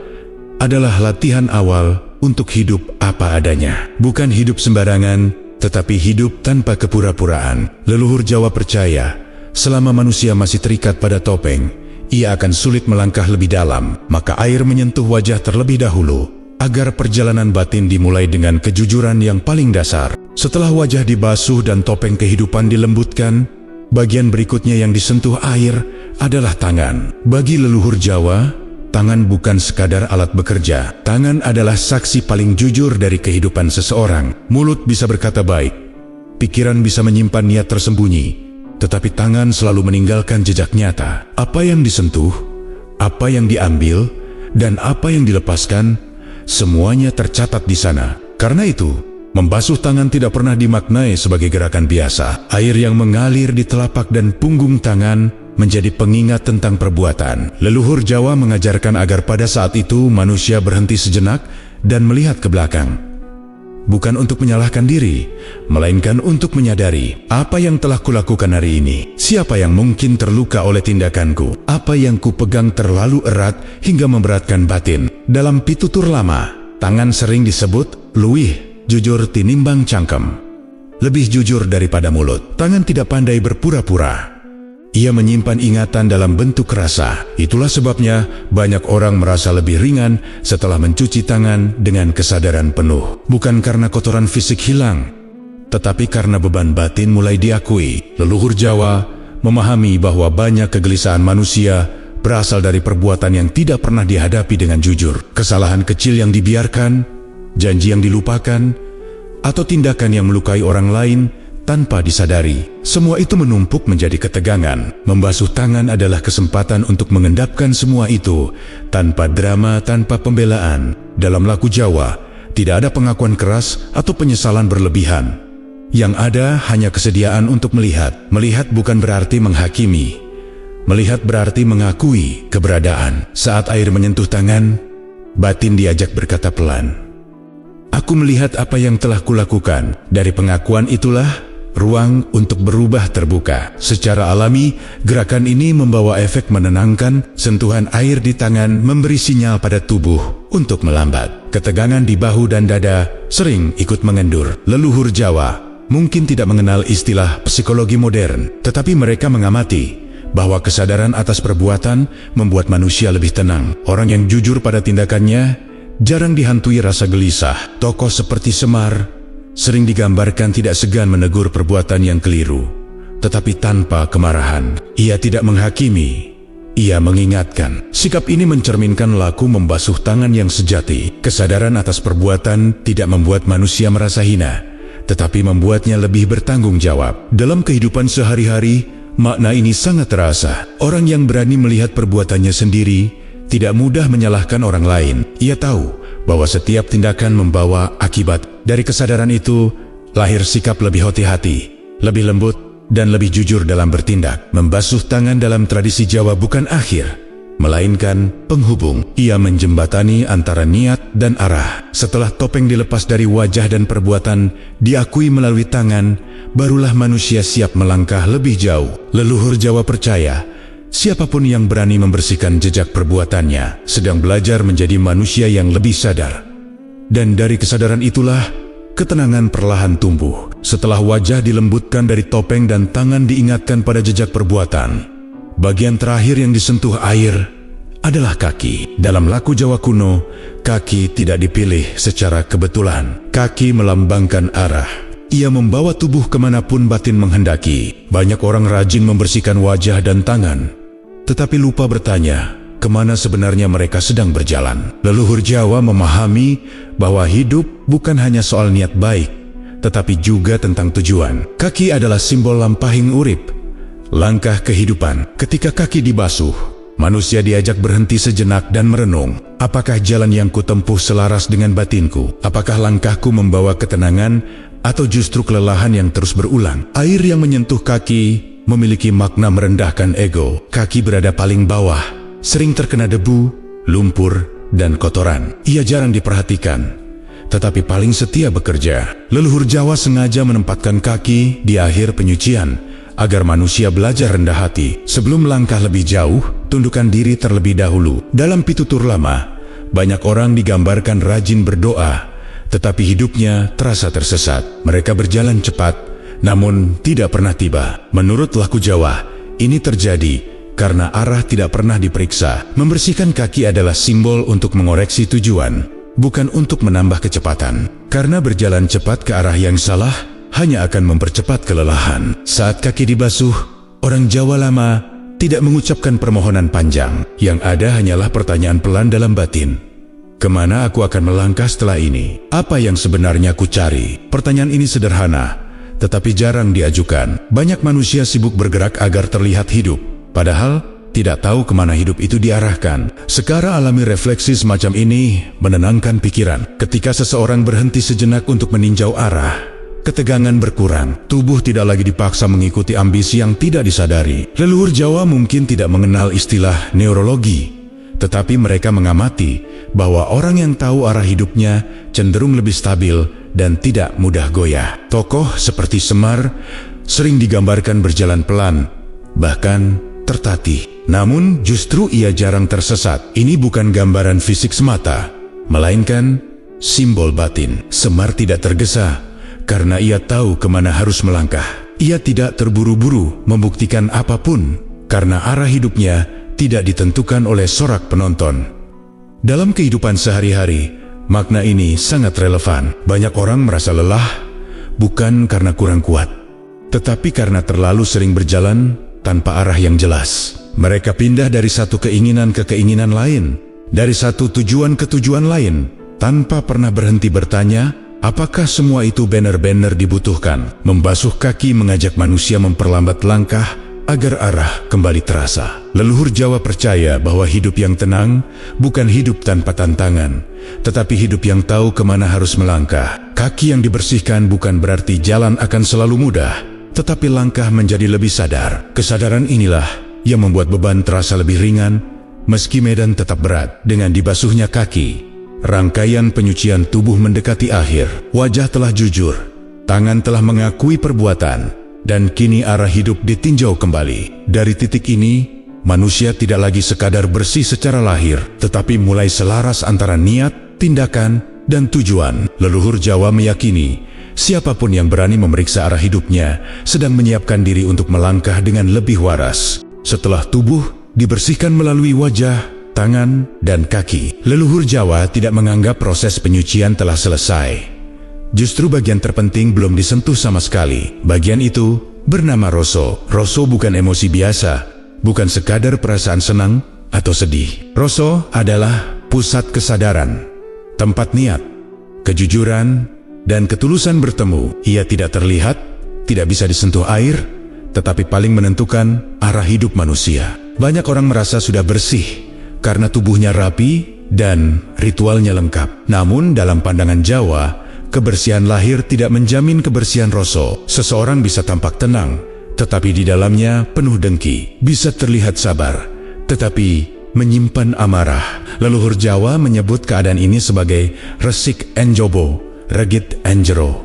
Speaker 1: adalah latihan awal untuk hidup apa adanya. Bukan hidup sembarangan, tetapi hidup tanpa kepura-puraan. Leluhur Jawa percaya, selama manusia masih terikat pada topeng, ia akan sulit melangkah lebih dalam. Maka air menyentuh wajah terlebih dahulu, agar perjalanan batin dimulai dengan kejujuran yang paling dasar. Setelah wajah dibasuh dan topeng kehidupan dilembutkan, bagian berikutnya yang disentuh air adalah tangan. Bagi leluhur Jawa, tangan bukan sekadar alat bekerja. Tangan adalah saksi paling jujur dari kehidupan seseorang. Mulut bisa berkata baik, pikiran bisa menyimpan niat tersembunyi, tetapi tangan selalu meninggalkan jejak nyata. Apa yang disentuh, apa yang diambil, dan apa yang dilepaskan, semuanya tercatat di sana. Karena itu, membasuh tangan tidak pernah dimaknai sebagai gerakan biasa. Air yang mengalir di telapak dan punggung tangan menjadi pengingat tentang perbuatan. Leluhur Jawa mengajarkan agar pada saat itu manusia berhenti sejenak dan melihat ke belakang. Bukan untuk menyalahkan diri, melainkan untuk menyadari apa yang telah kulakukan hari ini. Siapa yang mungkin terluka oleh tindakanku? Apa yang kupegang terlalu erat hingga memberatkan batin? Dalam pitutur lama, tangan sering disebut luwih jujur tinimbang cangkem. Lebih jujur daripada mulut. Tangan tidak pandai berpura-pura. Ia menyimpan ingatan dalam bentuk rasa. Itulah sebabnya banyak orang merasa lebih ringan setelah mencuci tangan dengan kesadaran penuh. Bukan karena kotoran fisik hilang, tetapi karena beban batin mulai diakui. Leluhur Jawa memahami bahwa banyak kegelisahan manusia berasal dari perbuatan yang tidak pernah dihadapi dengan jujur. Kesalahan kecil yang dibiarkan, janji yang dilupakan, atau tindakan yang melukai orang lain tanpa disadari. Semua itu menumpuk menjadi ketegangan. Membasuh tangan adalah kesempatan untuk mengendapkan semua itu tanpa drama, tanpa pembelaan. Dalam laku Jawa, tidak ada pengakuan keras atau penyesalan berlebihan. Yang ada hanya kesediaan untuk melihat. Melihat bukan berarti menghakimi. Melihat berarti mengakui keberadaan. Saat air menyentuh tangan, batin diajak berkata pelan, "Aku melihat apa yang telah kulakukan." Dari pengakuan itulah, ruang untuk berubah terbuka. Secara alami, gerakan ini membawa efek menenangkan. Sentuhan air di tangan memberi sinyal pada tubuh untuk melambat. Ketegangan di bahu dan dada sering ikut mengendur. Leluhur Jawa mungkin tidak mengenal istilah psikologi modern, tetapi mereka mengamati bahwa kesadaran atas perbuatan membuat manusia lebih tenang. Orang yang jujur pada tindakannya jarang dihantui rasa gelisah. Tokoh seperti Semar sering digambarkan tidak segan menegur perbuatan yang keliru, tetapi tanpa kemarahan. Ia tidak menghakimi, ia mengingatkan. Sikap ini mencerminkan laku membasuh tangan yang sejati. Kesadaran atas perbuatan tidak membuat manusia merasa hina, tetapi membuatnya lebih bertanggung jawab. Dalam kehidupan sehari-hari, makna ini sangat terasa. Orang yang berani melihat perbuatannya sendiri tidak mudah menyalahkan orang lain. Ia tahu bahwa setiap tindakan membawa akibat. Dari kesadaran itu, lahir sikap lebih hati-hati, lebih lembut, dan lebih jujur dalam bertindak. Membasuh tangan dalam tradisi Jawa bukan akhir, melainkan penghubung. Ia menjembatani antara niat dan arah. Setelah topeng dilepas dari wajah dan perbuatan diakui melalui tangan, barulah manusia siap melangkah lebih jauh. Leluhur Jawa percaya, siapapun yang berani membersihkan jejak perbuatannya sedang belajar menjadi manusia yang lebih sadar. Dan dari kesadaran itulah, ketenangan perlahan tumbuh. Setelah wajah dilembutkan dari topeng dan tangan diingatkan pada jejak perbuatan, bagian terakhir yang disentuh air adalah kaki. Dalam laku Jawa kuno, kaki tidak dipilih secara kebetulan. Kaki melambangkan arah. Ia membawa tubuh kemanapun batin menghendaki. Banyak orang rajin membersihkan wajah dan tangan, tetapi lupa bertanya, kemana sebenarnya mereka sedang berjalan. Leluhur Jawa memahami bahwa hidup bukan hanya soal niat baik, tetapi juga tentang tujuan. Kaki adalah simbol lampahing urip, langkah kehidupan. Ketika kaki dibasuh, manusia diajak berhenti sejenak dan merenung. Apakah jalan yang kutempuh selaras dengan batinku? Apakah langkahku membawa ketenangan atau justru kelelahan yang terus berulang? Air yang menyentuh kaki memiliki makna merendahkan ego. Kaki berada paling bawah, sering terkena debu, lumpur, dan kotoran. Ia jarang diperhatikan, tetapi paling setia bekerja. Leluhur Jawa sengaja menempatkan kaki di akhir penyucian, agar manusia belajar rendah hati. Sebelum melangkah lebih jauh, tundukkan diri terlebih dahulu. Dalam pitutur lama, banyak orang digambarkan rajin berdoa, tetapi hidupnya terasa tersesat. Mereka berjalan cepat, namun tidak pernah tiba. Menurut laku Jawa, ini terjadi karena arah tidak pernah diperiksa. Membersihkan kaki adalah simbol untuk mengoreksi tujuan, bukan untuk menambah kecepatan. Karena berjalan cepat ke arah yang salah hanya akan mempercepat kelelahan. Saat kaki dibasuh, orang Jawa lama tidak mengucapkan permohonan panjang. Yang ada hanyalah pertanyaan pelan dalam batin. Kemana aku akan melangkah setelah ini? Apa yang sebenarnya ku cari? Pertanyaan ini sederhana, tetapi jarang diajukan. Banyak manusia sibuk bergerak agar terlihat hidup, padahal tidak tahu kemana hidup itu diarahkan. Secara alami refleksi semacam ini menenangkan pikiran. Ketika seseorang berhenti sejenak untuk meninjau arah, ketegangan berkurang. Tubuh tidak lagi dipaksa mengikuti ambisi yang tidak disadari. Leluhur Jawa mungkin tidak mengenal istilah neurologi, tetapi mereka mengamati bahwa orang yang tahu arah hidupnya cenderung lebih stabil dan tidak mudah goyah. Tokoh seperti Semar sering digambarkan berjalan pelan, bahkan tertatih. Namun justru ia jarang tersesat. Ini bukan gambaran fisik semata, melainkan simbol batin. Semar tidak tergesa karena ia tahu kemana harus melangkah. Ia tidak terburu-buru membuktikan apapun karena arah hidupnya tidak ditentukan oleh sorak penonton. Dalam kehidupan sehari-hari, makna ini sangat relevan. Banyak orang merasa lelah bukan karena kurang kuat, tetapi karena terlalu sering berjalan tanpa arah yang jelas. Mereka pindah dari satu keinginan ke keinginan lain, dari satu tujuan ke tujuan lain, tanpa pernah berhenti bertanya, apakah semua itu benar-benar dibutuhkan? Membasuh kaki mengajak manusia memperlambat langkah agar arah kembali terasa. Leluhur Jawa percaya bahwa hidup yang tenang bukan hidup tanpa tantangan, tetapi hidup yang tahu kemana harus melangkah. Kaki yang dibersihkan bukan berarti jalan akan selalu mudah, tetapi langkah menjadi lebih sadar. Kesadaran inilah yang membuat beban terasa lebih ringan, meski medan tetap berat. Dengan dibasuhnya kaki, rangkaian penyucian tubuh mendekati akhir. Wajah telah jujur, Tangan telah mengakui perbuatan, dan kini arah hidup ditinjau kembali. Dari titik ini, manusia tidak lagi sekadar bersih secara lahir, tetapi mulai selaras antara niat, tindakan, dan tujuan. Leluhur Jawa meyakini, siapapun yang berani memeriksa arah hidupnya sedang menyiapkan diri untuk melangkah dengan lebih waras. Setelah tubuh dibersihkan melalui wajah, tangan, dan kaki, leluhur Jawa tidak menganggap proses penyucian telah selesai. Justru bagian terpenting belum disentuh sama sekali. Bagian itu bernama rasa. Rasa bukan emosi biasa, bukan sekadar perasaan senang atau sedih. Rasa adalah pusat kesadaran, tempat niat, kejujuran, dan ketulusan bertemu. Ia tidak terlihat, tidak bisa disentuh air, tetapi paling menentukan arah hidup manusia. Banyak orang merasa sudah bersih karena tubuhnya rapi dan ritualnya lengkap. Namun dalam pandangan Jawa, kebersihan lahir tidak menjamin kebersihan rasa. Seseorang bisa tampak tenang, tetapi di dalamnya penuh dengki. Bisa terlihat sabar, tetapi menyimpan amarah. Leluhur Jawa menyebut keadaan ini sebagai resik enjobo, regit enjero.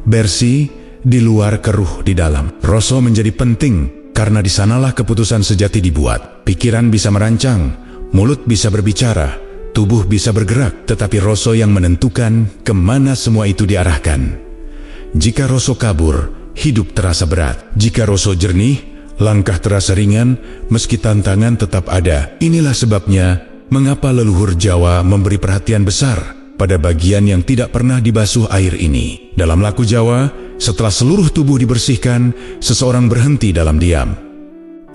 Speaker 1: Bersih di luar, keruh di dalam. Rasa menjadi penting karena di sanalah keputusan sejati dibuat. Pikiran bisa merancang, mulut bisa berbicara, tubuh bisa bergerak, tetapi rasa yang menentukan kemana semua itu diarahkan. Jika rasa kabur, hidup terasa berat. Jika rasa jernih, langkah terasa ringan, meski tantangan tetap ada. Inilah sebabnya mengapa leluhur Jawa memberi perhatian besar pada bagian yang tidak pernah dibasuh air ini. Dalam laku Jawa, setelah seluruh tubuh dibersihkan, seseorang berhenti dalam diam.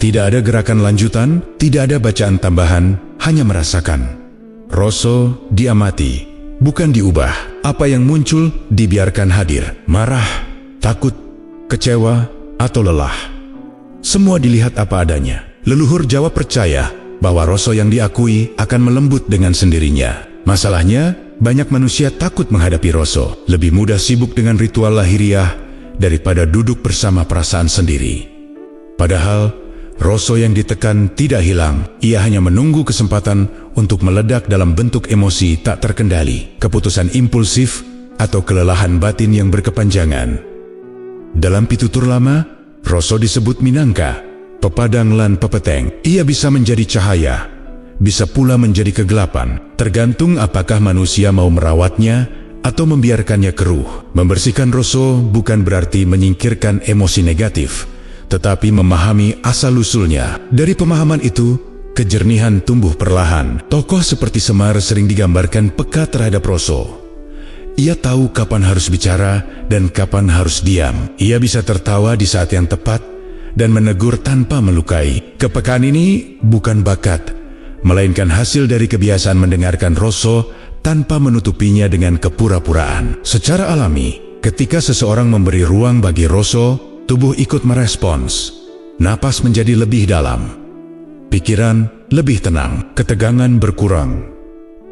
Speaker 1: Tidak ada gerakan lanjutan, tidak ada bacaan tambahan, hanya merasakan. Rasa diamati, bukan diubah. Apa yang muncul dibiarkan hadir. Marah, takut, kecewa, atau lelah. Semua dilihat apa adanya. Leluhur Jawa percaya bahwa rasa yang diakui akan melembut dengan sendirinya. Masalahnya, banyak manusia takut menghadapi rasa. Lebih mudah sibuk dengan ritual lahiriah daripada duduk bersama perasaan sendiri. Padahal, rasa yang ditekan tidak hilang, ia hanya menunggu kesempatan untuk meledak dalam bentuk emosi tak terkendali, keputusan impulsif, atau kelelahan batin yang berkepanjangan. Dalam pitutur lama, rasa disebut minangka, pepadang lan pepeteng. Ia bisa menjadi cahaya, bisa pula menjadi kegelapan, tergantung apakah manusia mau merawatnya atau membiarkannya keruh. Membersihkan rasa bukan berarti menyingkirkan emosi negatif, tetapi memahami asal-usulnya. Dari pemahaman itu, kejernihan tumbuh perlahan. Tokoh seperti Semar sering digambarkan peka terhadap rasa. Ia tahu kapan harus bicara dan kapan harus diam. Ia bisa tertawa di saat yang tepat dan menegur tanpa melukai. Kepekaan ini bukan bakat, melainkan hasil dari kebiasaan mendengarkan rasa tanpa menutupinya dengan kepura-puraan. Secara alami, ketika seseorang memberi ruang bagi rasa, tubuh ikut merespons. Napas menjadi lebih dalam, pikiran lebih tenang, ketegangan berkurang.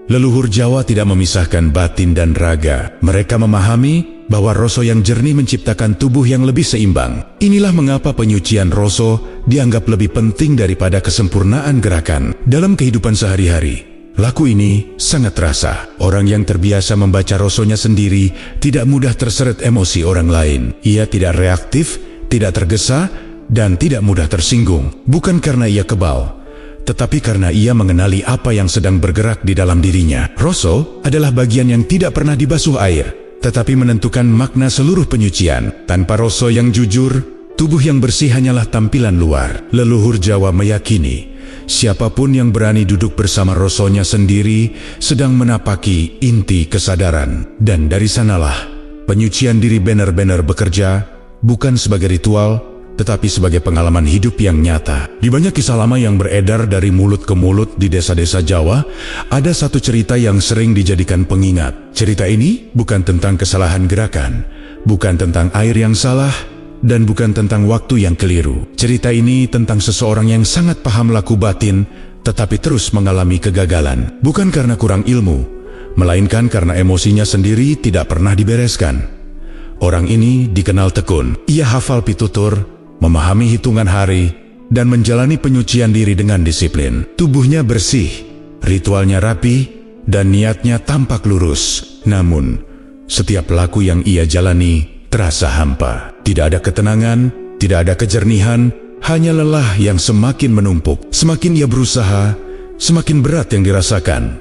Speaker 1: Leluhur Jawa tidak memisahkan batin dan raga. Mereka memahami bahwa rasa yang jernih menciptakan tubuh yang lebih seimbang. Inilah mengapa penyucian rasa dianggap lebih penting daripada kesempurnaan gerakan. Dalam kehidupan sehari-hari, laku ini sangat terasa. Orang yang terbiasa membaca rasanya sendiri tidak mudah terseret emosi orang lain. Ia tidak reaktif, tidak tergesa, dan tidak mudah tersinggung. Bukan karena ia kebal, tetapi karena ia mengenali apa yang sedang bergerak di dalam dirinya. Rasa adalah bagian yang tidak pernah dibasuh air, tetapi menentukan makna seluruh penyucian. Tanpa rasa yang jujur, tubuh yang bersih hanyalah tampilan luar. Leluhur Jawa meyakini, siapapun yang berani duduk bersama rasanya sendiri sedang menapaki inti kesadaran. Dan dari sanalah penyucian diri benar-benar bekerja, bukan sebagai ritual, tetapi sebagai pengalaman hidup yang nyata. Di banyak kisah lama yang beredar dari mulut ke mulut di desa-desa Jawa, ada satu cerita yang sering dijadikan pengingat. Cerita ini bukan tentang kesalahan gerakan, bukan tentang air yang salah, dan bukan tentang waktu yang keliru. Cerita ini tentang seseorang yang sangat paham laku batin, tetapi terus mengalami kegagalan. Bukan karena kurang ilmu, melainkan karena emosinya sendiri tidak pernah dibereskan. Orang ini dikenal tekun. Ia hafal pitutur, memahami hitungan hari, dan menjalani penyucian diri dengan disiplin. Tubuhnya bersih, ritualnya rapi, dan niatnya tampak lurus. Namun, setiap laku yang ia jalani terasa hampa. Tidak ada ketenangan, tidak ada kejernihan, hanya lelah yang semakin menumpuk. Semakin ia berusaha, semakin berat yang dirasakan.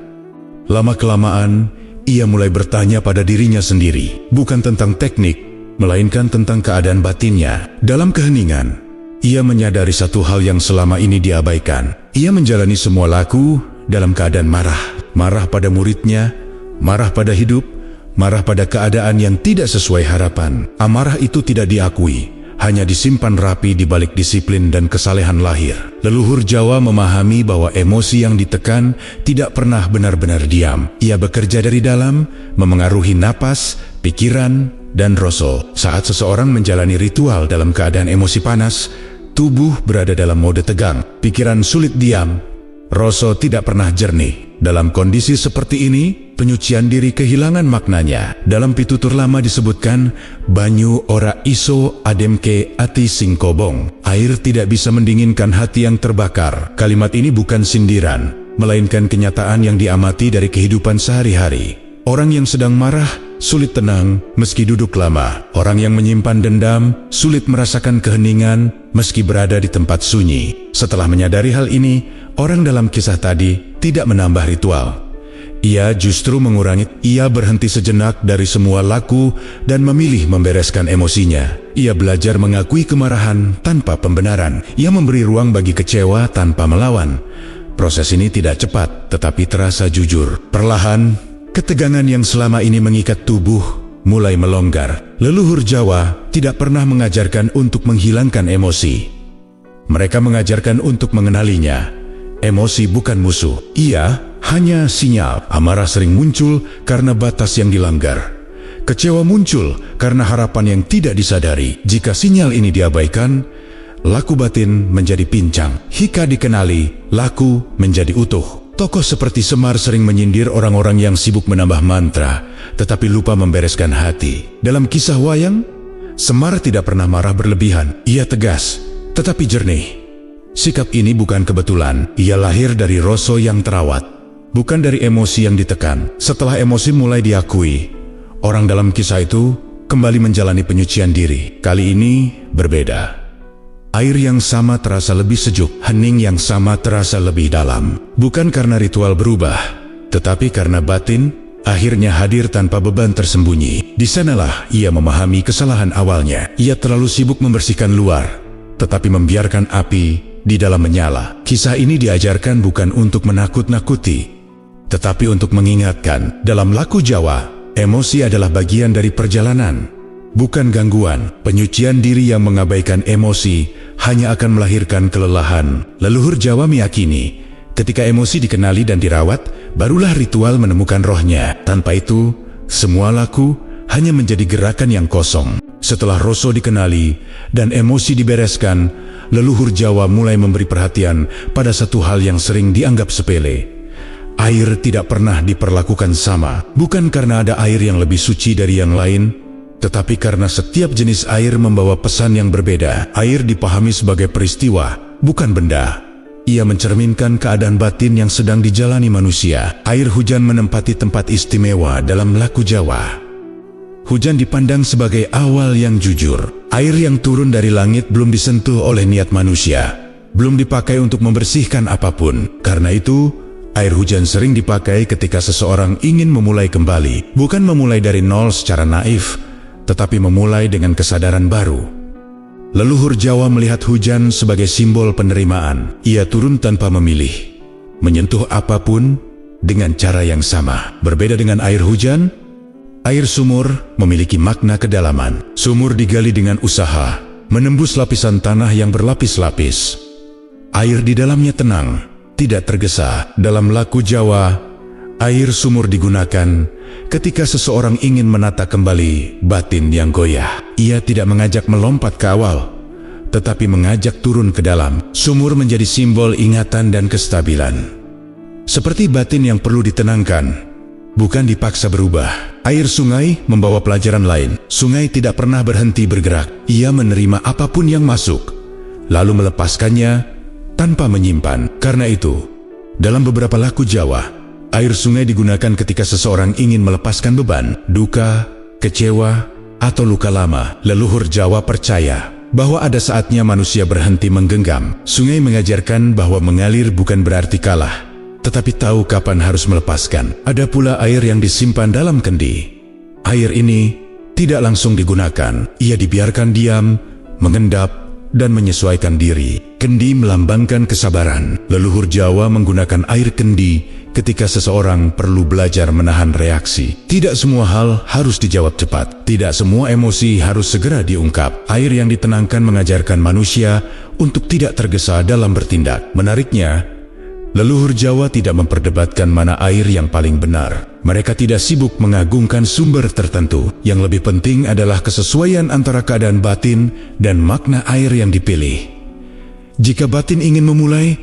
Speaker 1: Lama-kelamaan, ia mulai bertanya pada dirinya sendiri, bukan tentang teknik, melainkan tentang keadaan batinnya. Dalam keheningan, ia menyadari satu hal yang selama ini diabaikan. Ia menjalani semua laku dalam keadaan marah. Marah pada muridnya, marah pada hidup, marah pada keadaan yang tidak sesuai harapan. Amarah itu tidak diakui, hanya disimpan rapi di balik disiplin dan kesalehan lahir. Leluhur Jawa memahami bahwa emosi yang ditekan tidak pernah benar-benar diam. Ia bekerja dari dalam, memengaruhi napas, pikiran, dan rasa. Saat seseorang menjalani ritual dalam keadaan emosi panas, tubuh berada dalam mode tegang, pikiran sulit diam, rasa tidak pernah jernih. Dalam kondisi seperti ini, penyucian diri kehilangan maknanya. Dalam pitutur lama disebutkan, banyu ora iso ademke ati sing kobong. Air tidak bisa mendinginkan hati yang terbakar. Kalimat ini bukan sindiran, melainkan kenyataan yang diamati dari kehidupan sehari-hari. Orang yang sedang marah sulit tenang meski duduk lama. Orang yang menyimpan dendam sulit merasakan keheningan meski berada di tempat sunyi. Setelah menyadari hal ini, orang dalam kisah tadi tidak menambah ritual. Ia justru mengurangi. Ia berhenti sejenak dari semua laku dan memilih membereskan emosinya. Ia belajar mengakui kemarahan tanpa pembenaran. Ia memberi ruang bagi kecewa tanpa melawan. Proses ini tidak cepat, tetapi terasa jujur. Perlahan, ketegangan yang selama ini mengikat tubuh mulai melonggar. Leluhur Jawa tidak pernah mengajarkan untuk menghilangkan emosi. Mereka mengajarkan untuk mengenalinya. Emosi bukan musuh, ia hanya sinyal. Amarah sering muncul karena batas yang dilanggar. Kecewa muncul karena harapan yang tidak disadari. Jika sinyal ini diabaikan, laku batin menjadi pincang. Jika dikenali, laku menjadi utuh. Tokoh seperti Semar sering menyindir orang-orang yang sibuk menambah mantra, tetapi lupa membereskan hati. Dalam kisah wayang, Semar tidak pernah marah berlebihan. Ia tegas, tetapi jernih. Sikap ini bukan kebetulan. Ia lahir dari rasa yang terawat, bukan dari emosi yang ditekan. Setelah emosi mulai diakui, orang dalam kisah itu kembali menjalani penyucian diri. Kali ini berbeda. Air yang sama terasa lebih sejuk, hening yang sama terasa lebih dalam. Bukan karena ritual berubah, tetapi karena batin akhirnya hadir tanpa beban tersembunyi. Di sanalah ia memahami kesalahan awalnya. Ia terlalu sibuk membersihkan luar, tetapi membiarkan api di dalam menyala. Kisah ini diajarkan bukan untuk menakut-nakuti, tetapi untuk mengingatkan. Dalam laku Jawa, emosi adalah bagian dari perjalanan, bukan gangguan. Penyucian diri yang mengabaikan emosi hanya akan melahirkan kelelahan. Leluhur Jawa meyakini, ketika emosi dikenali dan dirawat, barulah ritual menemukan rohnya. Tanpa itu, semua laku hanya menjadi gerakan yang kosong. Setelah rasa dikenali dan emosi dibereskan, leluhur Jawa mulai memberi perhatian pada satu hal yang sering dianggap sepele. Air tidak pernah diperlakukan sama, bukan karena ada air yang lebih suci dari yang lain, tetapi karena setiap jenis air membawa pesan yang berbeda. Air dipahami sebagai peristiwa, bukan benda. Ia mencerminkan keadaan batin yang sedang dijalani manusia. Air hujan menempati tempat istimewa dalam laku Jawa. Hujan dipandang sebagai awal yang jujur. Air yang turun dari langit belum disentuh oleh niat manusia, belum dipakai untuk membersihkan apapun. Karena itu, air hujan sering dipakai ketika seseorang ingin memulai kembali. Bukan memulai dari nol secara naif, tetapi memulai dengan kesadaran baru. Leluhur Jawa melihat hujan sebagai simbol penerimaan. Ia turun tanpa memilih, menyentuh apapun dengan cara yang sama. Berbeda dengan air hujan, air sumur memiliki makna kedalaman. Sumur digali dengan usaha, menembus lapisan tanah yang berlapis-lapis. Air di dalamnya tenang, tidak tergesa. Dalam laku Jawa, air sumur digunakan ketika seseorang ingin menata kembali batin yang goyah. Ia tidak mengajak melompat ke awal, tetapi mengajak turun ke dalam. Sumur menjadi simbol ingatan dan kestabilan. Seperti batin yang perlu ditenangkan, bukan dipaksa berubah. Air sungai membawa pelajaran lain. Sungai tidak pernah berhenti bergerak. Ia menerima apapun yang masuk, lalu melepaskannya tanpa menyimpan. Karena itu, dalam beberapa laku Jawa, air sungai digunakan ketika seseorang ingin melepaskan beban, duka, kecewa, atau luka lama. Leluhur Jawa percaya bahwa ada saatnya manusia berhenti menggenggam. Sungai mengajarkan bahwa mengalir bukan berarti kalah, tetapi tahu kapan harus melepaskan. Ada pula air yang disimpan dalam kendi. Air ini tidak langsung digunakan, ia dibiarkan diam, mengendap, dan menyesuaikan diri. Kendi melambangkan kesabaran. Leluhur Jawa menggunakan air kendi ketika seseorang perlu belajar menahan reaksi. Tidak semua hal harus dijawab cepat. Tidak semua emosi harus segera diungkap. Air yang ditenangkan mengajarkan manusia untuk tidak tergesa dalam bertindak. Menariknya, leluhur Jawa tidak memperdebatkan mana air yang paling benar. Mereka tidak sibuk mengagungkan sumber tertentu. Yang lebih penting adalah kesesuaian antara keadaan batin dan makna air yang dipilih. Jika batin ingin memulai,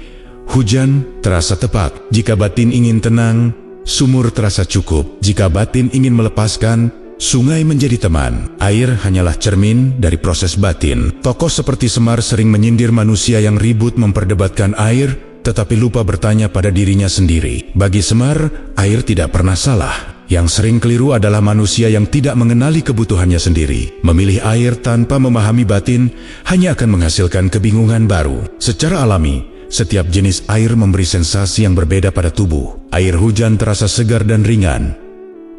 Speaker 1: hujan terasa tepat. Jika batin ingin tenang, sumur terasa cukup. Jika batin ingin melepaskan, sungai menjadi teman. Air hanyalah cermin dari proses batin. Tokoh seperti Semar sering menyindir manusia yang ribut memperdebatkan air, tetapi lupa bertanya pada dirinya sendiri. Bagi Semar, air tidak pernah salah. Yang sering keliru adalah manusia yang tidak mengenali kebutuhannya sendiri. Memilih air tanpa memahami batin hanya akan menghasilkan kebingungan baru. Secara alami, setiap jenis air memberi sensasi yang berbeda pada tubuh. Air hujan terasa segar dan ringan.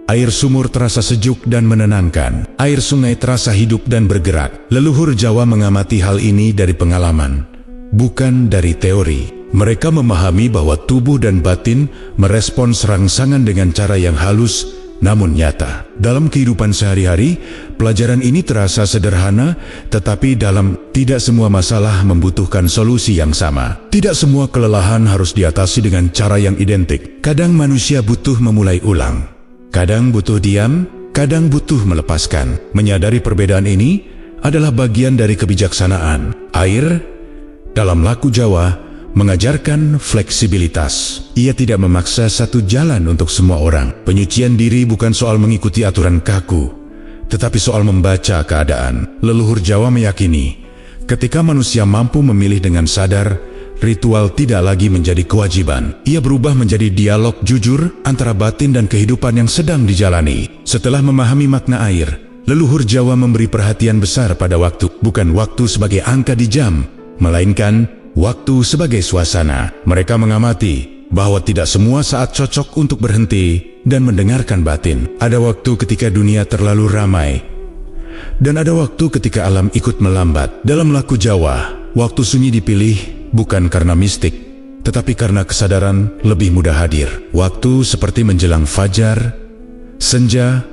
Speaker 1: Air sumur terasa sejuk dan menenangkan. Air sungai terasa hidup dan bergerak. Leluhur Jawa mengamati hal ini dari pengalaman, bukan dari teori. Mereka memahami bahwa tubuh dan batin merespons rangsangan dengan cara yang halus namun nyata. Dalam kehidupan sehari-hari, pelajaran ini terasa sederhana, tetapi tidak semua masalah membutuhkan solusi yang sama. Tidak semua kelelahan harus diatasi dengan cara yang identik. Kadang manusia butuh memulai ulang. Kadang butuh diam, kadang butuh melepaskan. Menyadari perbedaan ini adalah bagian dari kebijaksanaan. Air, dalam laku Jawa, mengajarkan fleksibilitas. Ia tidak memaksa satu jalan untuk semua orang. Penyucian diri bukan soal mengikuti aturan kaku, tetapi soal membaca keadaan. Leluhur Jawa meyakini, ketika manusia mampu memilih dengan sadar, ritual tidak lagi menjadi kewajiban. Ia berubah menjadi dialog jujur antara batin dan kehidupan yang sedang dijalani. Setelah memahami makna air, leluhur Jawa memberi perhatian besar pada waktu. Bukan waktu sebagai angka di jam, melainkan waktu sebagai suasana. Mereka mengamati bahwa tidak semua saat cocok untuk berhenti dan mendengarkan batin. Ada waktu ketika dunia terlalu ramai, dan ada waktu ketika alam ikut melambat. Dalam laku Jawa, waktu sunyi dipilih bukan karena mistik, tetapi karena kesadaran lebih mudah hadir. Waktu seperti menjelang fajar, senja,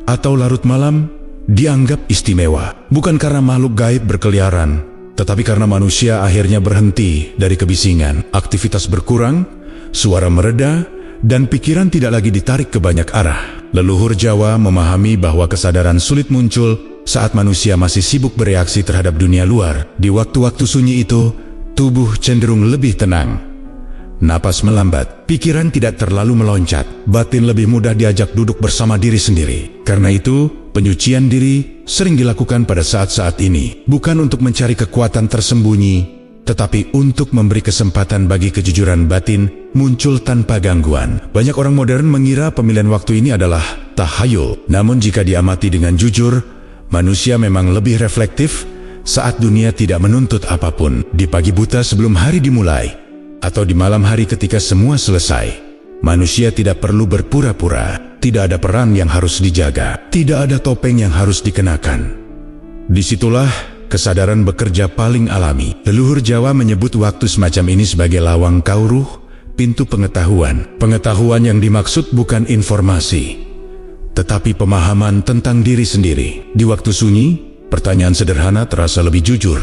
Speaker 1: atau larut malam dianggap istimewa. Bukan karena makhluk gaib berkeliaran, tetapi karena manusia akhirnya berhenti dari kebisingan. Aktivitas berkurang, suara mereda, dan pikiran tidak lagi ditarik ke banyak arah. Leluhur Jawa memahami bahwa kesadaran sulit muncul saat manusia masih sibuk bereaksi terhadap dunia luar. Di waktu-waktu sunyi itu, tubuh cenderung lebih tenang. Napas melambat, pikiran tidak terlalu meloncat, batin lebih mudah diajak duduk bersama diri sendiri. Karena itu, penyucian diri sering dilakukan pada saat-saat ini, bukan untuk mencari kekuatan tersembunyi, tetapi untuk memberi kesempatan bagi kejujuran batin muncul tanpa gangguan. Banyak orang modern mengira pemilihan waktu ini adalah tahayul. Namun jika diamati dengan jujur, manusia memang lebih reflektif saat dunia tidak menuntut apapun. Di pagi buta sebelum hari dimulai, atau di malam hari ketika semua selesai, manusia tidak perlu berpura-pura. Tidak ada peran yang harus dijaga, tidak ada topeng yang harus dikenakan. Disitulah kesadaran bekerja paling alami. Leluhur Jawa menyebut waktu semacam ini sebagai lawang kauruh, pintu pengetahuan. Pengetahuan yang dimaksud bukan informasi, tetapi pemahaman tentang diri sendiri. Di waktu sunyi, pertanyaan sederhana terasa lebih jujur.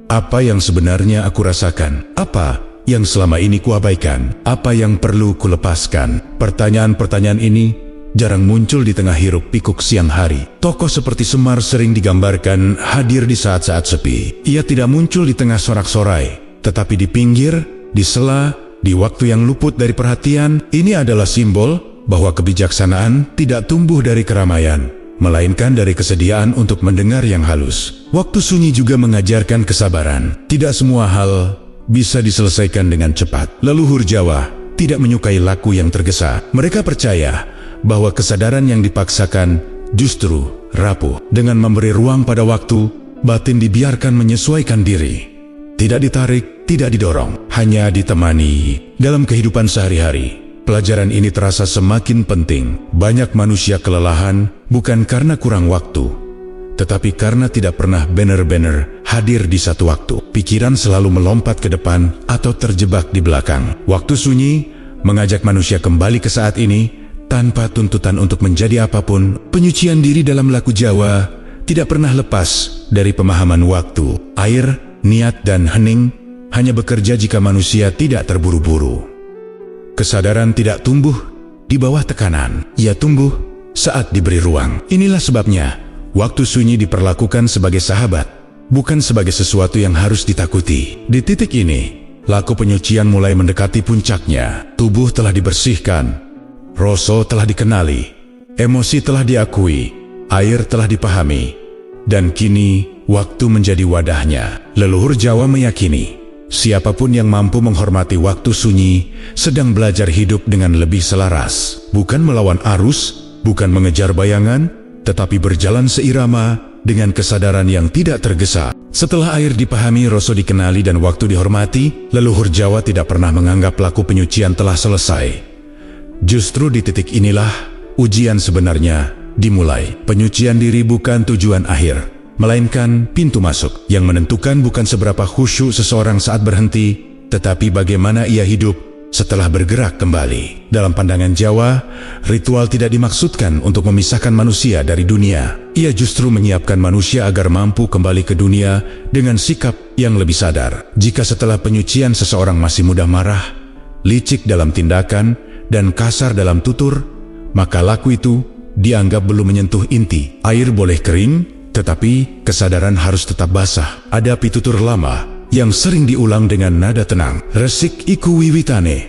Speaker 1: Apa yang sebenarnya aku rasakan? Apa yang selama ini kuabaikan? Apa yang perlu kulepaskan? Pertanyaan-pertanyaan ini jarang muncul di tengah hiruk pikuk siang hari. Tokoh seperti Semar sering digambarkan hadir di saat-saat sepi. Ia tidak muncul di tengah sorak-sorai, tetapi di pinggir, di sela, di waktu yang luput dari perhatian. Ini adalah simbol bahwa kebijaksanaan tidak tumbuh dari keramaian, melainkan dari kesediaan untuk mendengar yang halus. Waktu sunyi juga mengajarkan kesabaran. Tidak semua hal bisa diselesaikan dengan cepat. Leluhur Jawa tidak menyukai laku yang tergesa. Mereka percaya bahwa kesadaran yang dipaksakan justru rapuh. Dengan memberi ruang pada waktu, batin dibiarkan menyesuaikan diri. Tidak ditarik, tidak didorong, hanya ditemani dalam kehidupan sehari-hari. Pelajaran ini terasa semakin penting. Banyak manusia kelelahan bukan karena kurang waktu, tetapi karena tidak pernah benar-benar hadir di satu waktu. Pikiran selalu melompat ke depan atau terjebak di belakang. Waktu sunyi mengajak manusia kembali ke saat ini tanpa tuntutan untuk menjadi apapun. Penyucian diri dalam laku Jawa tidak pernah lepas dari pemahaman waktu. Air, niat, dan hening hanya bekerja jika manusia tidak terburu-buru. Kesadaran tidak tumbuh di bawah tekanan. Ia tumbuh saat diberi ruang. Inilah sebabnya waktu sunyi diperlakukan sebagai sahabat, bukan sebagai sesuatu yang harus ditakuti. Di titik ini, laku penyucian mulai mendekati puncaknya. Tubuh telah dibersihkan, rasa telah dikenali, emosi telah diakui, air telah dipahami, dan kini waktu menjadi wadahnya. Leluhur Jawa meyakini siapapun yang mampu menghormati waktu sunyi sedang belajar hidup dengan lebih selaras, bukan melawan arus, bukan mengejar bayangan, tetapi berjalan seirama dengan kesadaran yang tidak tergesa. Setelah air dipahami, rasa dikenali, dan waktu dihormati, leluhur Jawa tidak pernah menganggap laku penyucian telah selesai. Justru di titik inilah ujian sebenarnya dimulai. Penyucian diri bukan tujuan akhir, melainkan pintu masuk. Yang menentukan bukan seberapa khusyuk seseorang saat berhenti, tetapi bagaimana ia hidup setelah bergerak kembali. Dalam pandangan Jawa, ritual tidak dimaksudkan untuk memisahkan manusia dari dunia. Ia justru menyiapkan manusia agar mampu kembali ke dunia dengan sikap yang lebih sadar. Jika setelah penyucian seseorang masih mudah marah, licik dalam tindakan, dan kasar dalam tutur, maka laku itu dianggap belum menyentuh inti. Air boleh kering, tetapi kesadaran harus tetap basah. Ada pitutur lama yang sering diulang dengan nada tenang. Resik iku wiwitane,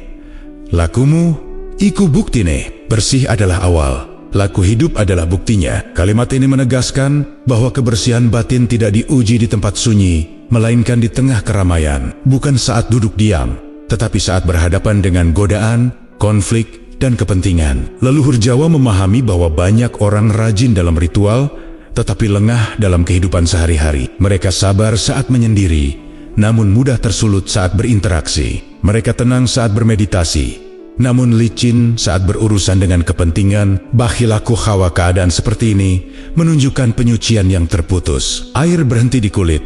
Speaker 1: lakumu iku buktine. Bersih adalah awal, laku hidup adalah buktinya. Kalimat ini menegaskan bahwa kebersihan batin tidak diuji di tempat sunyi, melainkan di tengah keramaian. Bukan saat duduk diam, tetapi saat berhadapan dengan godaan, konflik, dan kepentingan. Leluhur Jawa memahami bahwa banyak orang rajin dalam ritual, tetapi lengah dalam kehidupan sehari-hari. Mereka sabar saat menyendiri, namun mudah tersulut saat berinteraksi. Mereka tenang saat bermeditasi, namun licin saat berurusan dengan kepentingan. Bakhilaku hawa keadaan seperti ini menunjukkan penyucian yang terputus. Air berhenti di kulit,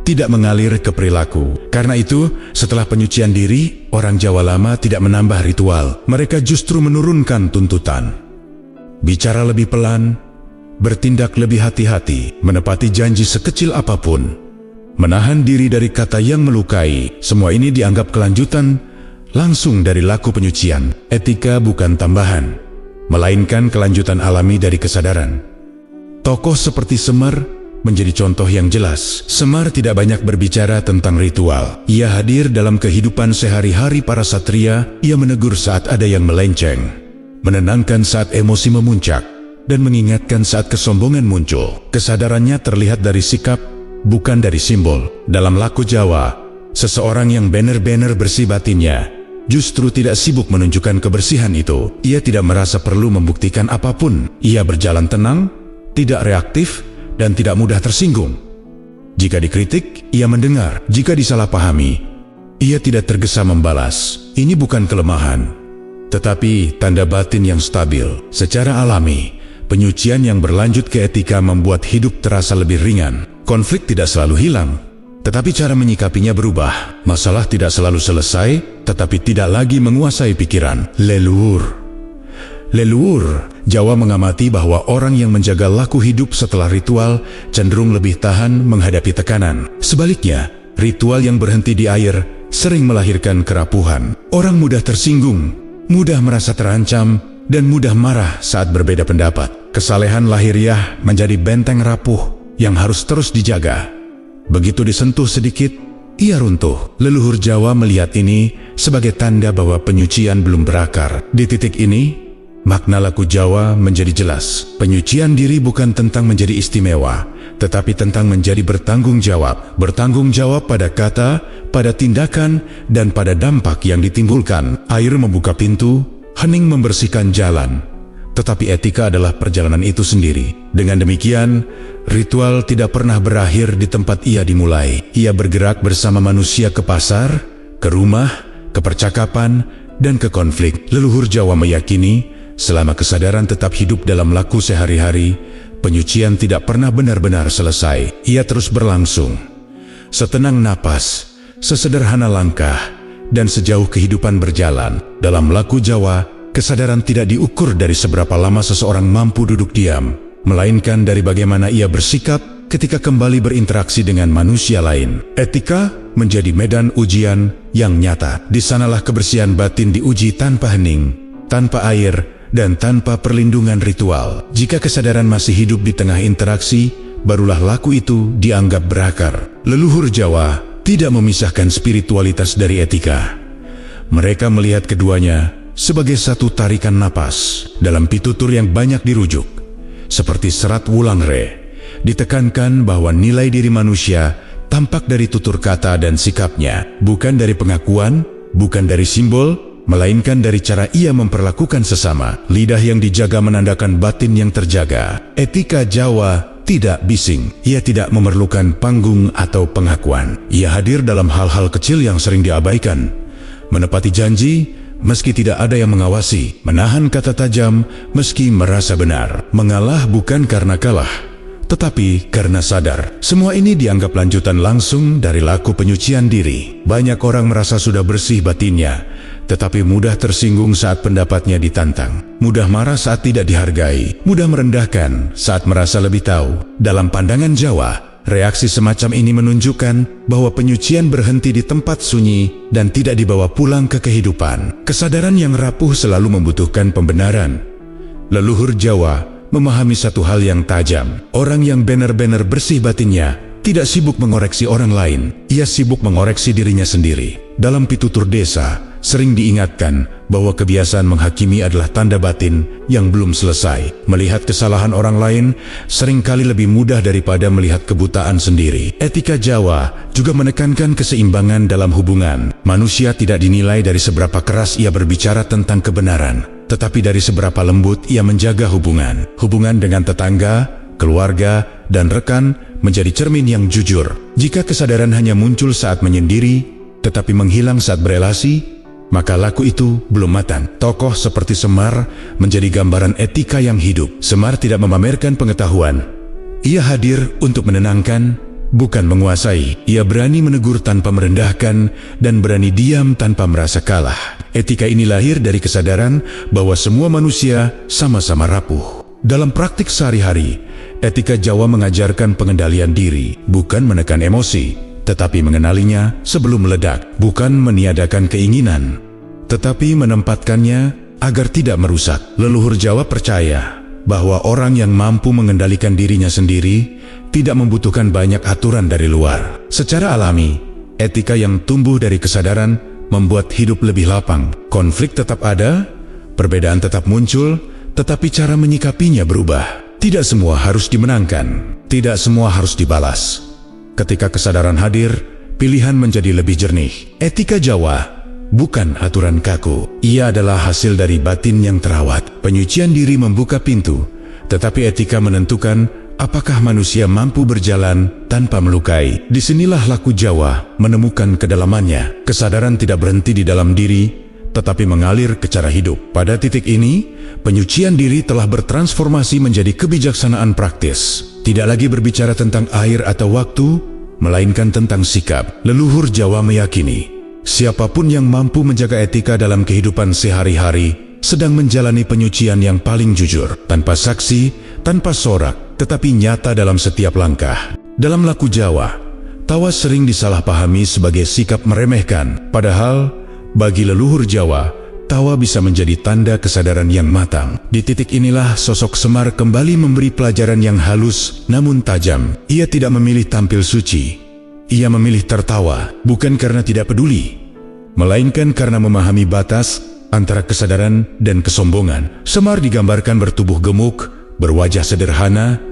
Speaker 1: tidak mengalir ke perilaku. Karena itu, setelah penyucian diri, orang Jawa lama tidak menambah ritual. Mereka justru menurunkan tuntutan. Bicara lebih pelan, bertindak lebih hati-hati, menepati janji sekecil apapun, menahan diri dari kata yang melukai. Semua ini dianggap kelanjutan langsung dari laku penyucian. Etika bukan tambahan, melainkan kelanjutan alami dari kesadaran. Tokoh seperti Semar menjadi contoh yang jelas. Semar tidak banyak berbicara tentang ritual. Ia hadir dalam kehidupan sehari-hari para satria. Ia menegur saat ada yang melenceng, menenangkan saat emosi memuncak, dan mengingatkan saat kesombongan muncul. Kesadarannya terlihat dari sikap, bukan dari simbol. Dalam laku Jawa, seseorang yang benar-benar bersih batinnya justru tidak sibuk menunjukkan kebersihan itu. Ia tidak merasa perlu membuktikan apapun. Ia berjalan tenang, tidak reaktif, dan tidak mudah tersinggung. Jika dikritik, ia mendengar. Jika disalahpahami, ia tidak tergesa membalas. Ini bukan kelemahan, tetapi tanda batin yang stabil. Secara alami, penyucian yang berlanjut ke etika membuat hidup terasa lebih ringan. Konflik tidak selalu hilang, tetapi cara menyikapinya berubah. Masalah tidak selalu selesai, tetapi tidak lagi menguasai pikiran. Leluhur Jawa mengamati bahwa orang yang menjaga laku hidup setelah ritual cenderung lebih tahan menghadapi tekanan. Sebaliknya, ritual yang berhenti di air sering melahirkan kerapuhan. Orang mudah tersinggung, mudah merasa terancam, dan mudah marah saat berbeda pendapat. Kesalehan lahiriah menjadi benteng rapuh yang harus terus dijaga. Begitu disentuh sedikit, ia runtuh. Leluhur Jawa melihat ini sebagai tanda bahwa penyucian belum berakar. Di titik ini, makna laku Jawa menjadi jelas. Penyucian diri bukan tentang menjadi istimewa, tetapi tentang menjadi bertanggung jawab. Bertanggung jawab pada kata, pada tindakan, dan pada dampak yang ditimbulkan. Air membuka pintu, hening membersihkan jalan, tetapi etika adalah perjalanan itu sendiri. Dengan demikian, ritual tidak pernah berakhir di tempat ia dimulai. Ia bergerak bersama manusia ke pasar, ke rumah, ke percakapan, dan ke konflik. Leluhur Jawa meyakini, selama kesadaran tetap hidup dalam laku sehari-hari, penyucian tidak pernah benar-benar selesai. Ia terus berlangsung. Setenang napas, sesederhana langkah, dan sejauh kehidupan berjalan. Dalam laku Jawa, kesadaran tidak diukur dari seberapa lama seseorang mampu duduk diam, melainkan dari bagaimana ia bersikap ketika kembali berinteraksi dengan manusia lain. Etika menjadi medan ujian yang nyata. Di sanalah kebersihan batin diuji tanpa hening, tanpa air, dan tanpa perlindungan ritual. Jika kesadaran masih hidup di tengah interaksi, barulah laku itu dianggap berakar. Leluhur Jawa tidak memisahkan spiritualitas dari etika. Mereka melihat keduanya sebagai satu tarikan napas. Dalam pitutur yang banyak dirujuk, seperti serat Wulangre, ditekankan bahwa nilai diri manusia tampak dari tutur kata dan sikapnya, bukan dari pengakuan, bukan dari simbol, melainkan dari cara ia memperlakukan sesama. Lidah yang dijaga menandakan batin yang terjaga. Etika Jawa tidak bising. Ia tidak memerlukan panggung atau pengakuan. Ia hadir dalam hal-hal kecil yang sering diabaikan. Menepati janji meski tidak ada yang mengawasi, menahan kata tajam meski merasa benar, mengalah bukan karena kalah, tetapi karena sadar. Semua ini dianggap lanjutan langsung dari laku penyucian diri. Banyak orang merasa sudah bersih batinnya, tetapi mudah tersinggung saat pendapatnya ditantang, mudah marah saat tidak dihargai, mudah merendahkan saat merasa lebih tahu. Dalam pandangan Jawa, reaksi semacam ini menunjukkan bahwa penyucian berhenti di tempat sunyi dan tidak dibawa pulang ke kehidupan. Kesadaran yang rapuh selalu membutuhkan pembenaran. Leluhur Jawa memahami satu hal yang tajam. Orang yang benar-benar bersih batinnya tidak sibuk mengoreksi orang lain, ia sibuk mengoreksi dirinya sendiri. Dalam pitutur desa, sering diingatkan bahwa kebiasaan menghakimi adalah tanda batin yang belum selesai. Melihat kesalahan orang lain seringkali lebih mudah daripada melihat kebutaan sendiri. Etika Jawa juga menekankan keseimbangan dalam hubungan. Manusia tidak dinilai dari seberapa keras ia berbicara tentang kebenaran, tetapi dari seberapa lembut ia menjaga hubungan. Hubungan dengan tetangga, keluarga, dan rekan menjadi cermin yang jujur. Jika kesadaran hanya muncul saat menyendiri, tetapi menghilang saat berelasi, maka laku itu belum matang. Tokoh seperti Semar menjadi gambaran etika yang hidup. Semar tidak memamerkan pengetahuan. Ia hadir untuk menenangkan, bukan menguasai. Ia berani menegur tanpa merendahkan dan berani diam tanpa merasa kalah. Etika ini lahir dari kesadaran bahwa semua manusia sama-sama rapuh. Dalam praktik sehari-hari, etika Jawa mengajarkan pengendalian diri, bukan menekan emosi, tetapi mengenalinya sebelum meledak. Bukan meniadakan keinginan, tetapi menempatkannya agar tidak merusak. Leluhur Jawa percaya bahwa orang yang mampu mengendalikan dirinya sendiri tidak membutuhkan banyak aturan dari luar. Secara alami, etika yang tumbuh dari kesadaran membuat hidup lebih lapang. Konflik tetap ada, perbedaan tetap muncul, tetapi cara menyikapinya berubah. Tidak semua harus dimenangkan, tidak semua harus dibalas. Ketika kesadaran hadir, pilihan menjadi lebih jernih. Etika Jawa bukan aturan kaku. Ia adalah hasil dari batin yang terawat. Penyucian diri membuka pintu, tetapi etika menentukan apakah manusia mampu berjalan tanpa melukai. Disinilah laku Jawa menemukan kedalamannya. Kesadaran tidak berhenti di dalam diri, tetapi mengalir ke cara hidup. Pada titik ini, penyucian diri telah bertransformasi menjadi kebijaksanaan praktis. Tidak lagi berbicara tentang air atau waktu, melainkan tentang sikap. Leluhur Jawa meyakini, siapapun yang mampu menjaga etika dalam kehidupan sehari-hari sedang menjalani penyucian yang paling jujur, tanpa saksi, tanpa sorak, tetapi nyata dalam setiap langkah. Dalam laku Jawa, tawa sering disalahpahami sebagai sikap meremehkan, padahal bagi leluhur Jawa, tawa bisa menjadi tanda kesadaran yang matang. Di titik inilah sosok Semar kembali memberi pelajaran yang halus namun tajam. Ia tidak memilih tampil suci. Ia memilih tertawa, bukan karena tidak peduli, melainkan karena memahami batas antara kesadaran dan kesombongan. Semar digambarkan bertubuh gemuk, berwajah sederhana,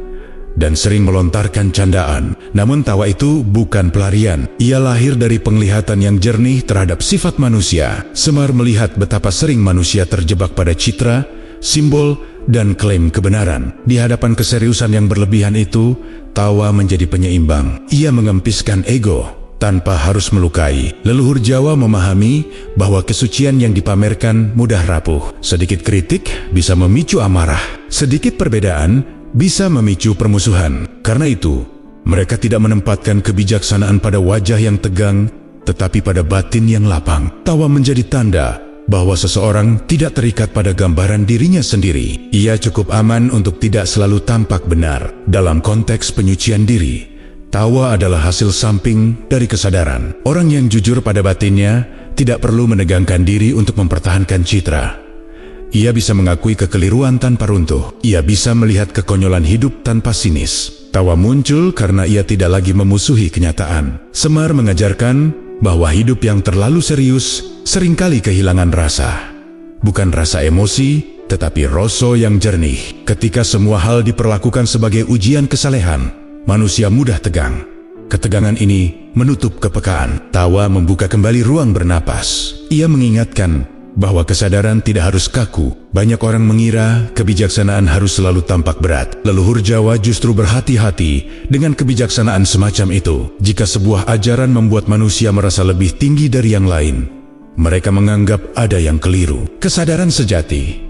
Speaker 1: dan sering melontarkan candaan. Namun tawa itu bukan pelarian. Ia lahir dari penglihatan yang jernih terhadap sifat manusia. Semar melihat betapa sering manusia terjebak pada citra, simbol, dan klaim kebenaran. Di hadapan keseriusan yang berlebihan itu, tawa menjadi penyeimbang. Ia mengempiskan ego tanpa harus melukai. Leluhur Jawa memahami bahwa kesucian yang dipamerkan mudah rapuh. Sedikit kritik bisa memicu amarah. Sedikit perbedaan bisa memicu permusuhan. Karena itu, mereka tidak menempatkan kebijaksanaan pada wajah yang tegang, tetapi pada batin yang lapang. Tawa menjadi tanda bahwa seseorang tidak terikat pada gambaran dirinya sendiri. Ia cukup aman untuk tidak selalu tampak benar. Dalam konteks penyucian diri, tawa adalah hasil samping dari kesadaran. Orang yang jujur pada batinnya tidak perlu menegangkan diri untuk mempertahankan citra. Ia bisa mengakui kekeliruan tanpa runtuh. Ia bisa melihat kekonyolan hidup tanpa sinis. Tawa muncul karena ia tidak lagi memusuhi kenyataan. Semar mengajarkan bahwa hidup yang terlalu serius seringkali kehilangan rasa. Bukan rasa emosi, tetapi rasa yang jernih. Ketika semua hal diperlakukan sebagai ujian kesalehan, manusia mudah tegang. Ketegangan ini menutup kepekaan. Tawa membuka kembali ruang bernapas. Ia mengingatkan bahwa kesadaran tidak harus kaku. Banyak orang mengira kebijaksanaan harus selalu tampak berat. Leluhur Jawa justru berhati-hati dengan kebijaksanaan semacam itu. Jika sebuah ajaran membuat manusia merasa lebih tinggi dari yang lain, mereka menganggap ada yang keliru. Kesadaran sejati,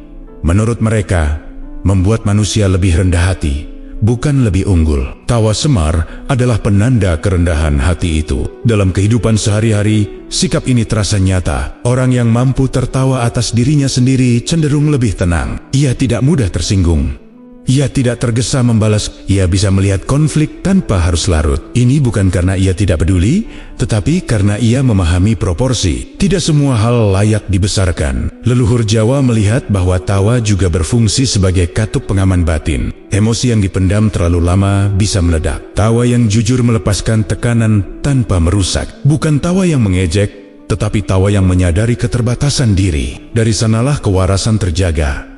Speaker 1: menurut mereka, membuat manusia lebih rendah hati, bukan lebih unggul. Tawa Semar adalah penanda kerendahan hati itu. Dalam kehidupan sehari-hari, sikap ini terasa nyata. Orang yang mampu tertawa atas dirinya sendiri cenderung lebih tenang. Ia tidak mudah tersinggung. Ia tidak tergesa membalas. Ia bisa melihat konflik tanpa harus larut. Ini bukan karena ia tidak peduli, tetapi karena ia memahami proporsi. Tidak semua hal layak dibesarkan. Leluhur Jawa melihat bahwa tawa juga berfungsi sebagai katup pengaman batin. Emosi yang dipendam terlalu lama bisa meledak. Tawa yang jujur melepaskan tekanan tanpa merusak. Bukan tawa yang mengejek, tetapi tawa yang menyadari keterbatasan diri. Dari sanalah kewarasan terjaga.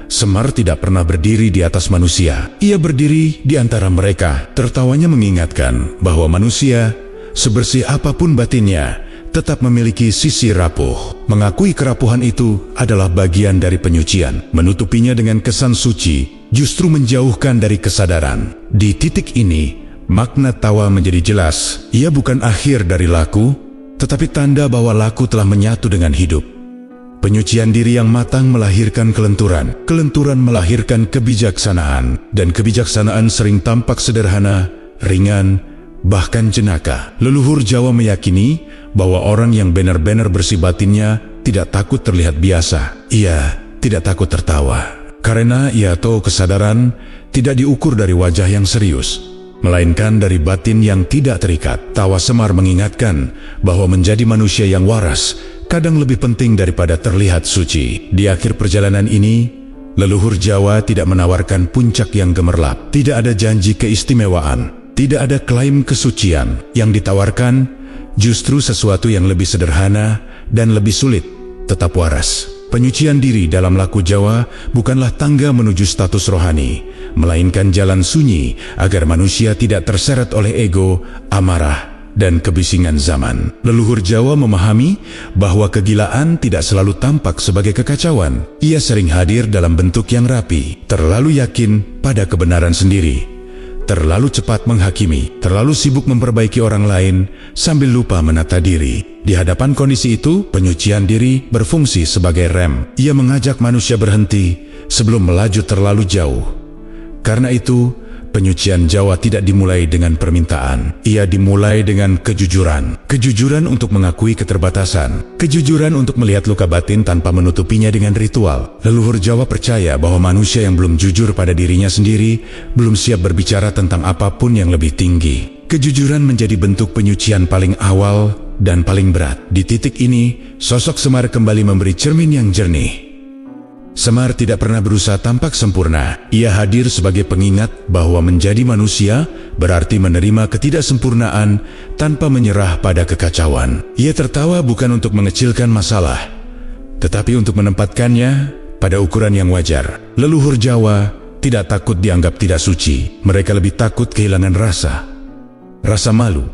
Speaker 1: Semar tidak pernah berdiri di atas manusia. Ia berdiri di antara mereka. Tertawanya mengingatkan bahwa manusia, sebersih apapun batinnya, tetap memiliki sisi rapuh. Mengakui kerapuhan itu adalah bagian dari penyucian. Menutupinya dengan kesan suci justru menjauhkan dari kesadaran. Di titik ini, makna tawa menjadi jelas. Ia bukan akhir dari laku, tetapi tanda bahwa laku telah menyatu dengan hidup. Penyucian diri yang matang melahirkan kelenturan. Kelenturan melahirkan kebijaksanaan. Dan kebijaksanaan sering tampak sederhana, ringan, bahkan jenaka. Leluhur Jawa meyakini bahwa orang yang benar-benar bersih batinnya tidak takut terlihat biasa. Ia tidak takut tertawa. Karena ia tahu kesadaran tidak diukur dari wajah yang serius, melainkan dari batin yang tidak terikat. Tawa Semar mengingatkan bahwa menjadi manusia yang waras kadang lebih penting daripada terlihat suci. Di akhir perjalanan ini, leluhur Jawa tidak menawarkan puncak yang gemerlap. Tidak ada janji keistimewaan. Tidak ada klaim kesucian. Yang ditawarkan justru sesuatu yang lebih sederhana dan lebih sulit, tetap waras. Penyucian diri dalam laku Jawa bukanlah tangga menuju status rohani, melainkan jalan sunyi agar manusia tidak terseret oleh ego, amarah, dan kebisingan zaman. Leluhur Jawa memahami bahwa kegilaan tidak selalu tampak sebagai kekacauan. Ia sering hadir dalam bentuk yang rapi, terlalu yakin pada kebenaran sendiri, terlalu cepat menghakimi, terlalu sibuk memperbaiki orang lain sambil lupa menata diri. Di hadapan kondisi itu, penyucian diri berfungsi sebagai rem. Ia mengajak manusia berhenti sebelum melaju terlalu jauh. Karena itu, penyucian Jawa tidak dimulai dengan permintaan. Ia dimulai dengan kejujuran. Kejujuran untuk mengakui keterbatasan. Kejujuran untuk melihat luka batin tanpa menutupinya dengan ritual. Leluhur Jawa percaya bahwa manusia yang belum jujur pada dirinya sendiri belum siap berbicara tentang apapun yang lebih tinggi. Kejujuran menjadi bentuk penyucian paling awal dan paling berat. Di titik ini, sosok Semar kembali memberi cermin yang jernih. Semar tidak pernah berusaha tampak sempurna. Ia hadir sebagai pengingat bahwa menjadi manusia berarti menerima ketidaksempurnaan tanpa menyerah pada kekacauan. Ia tertawa bukan untuk mengecilkan masalah, tetapi untuk menempatkannya pada ukuran yang wajar. Leluhur Jawa tidak takut dianggap tidak suci. Mereka lebih takut kehilangan rasa malu,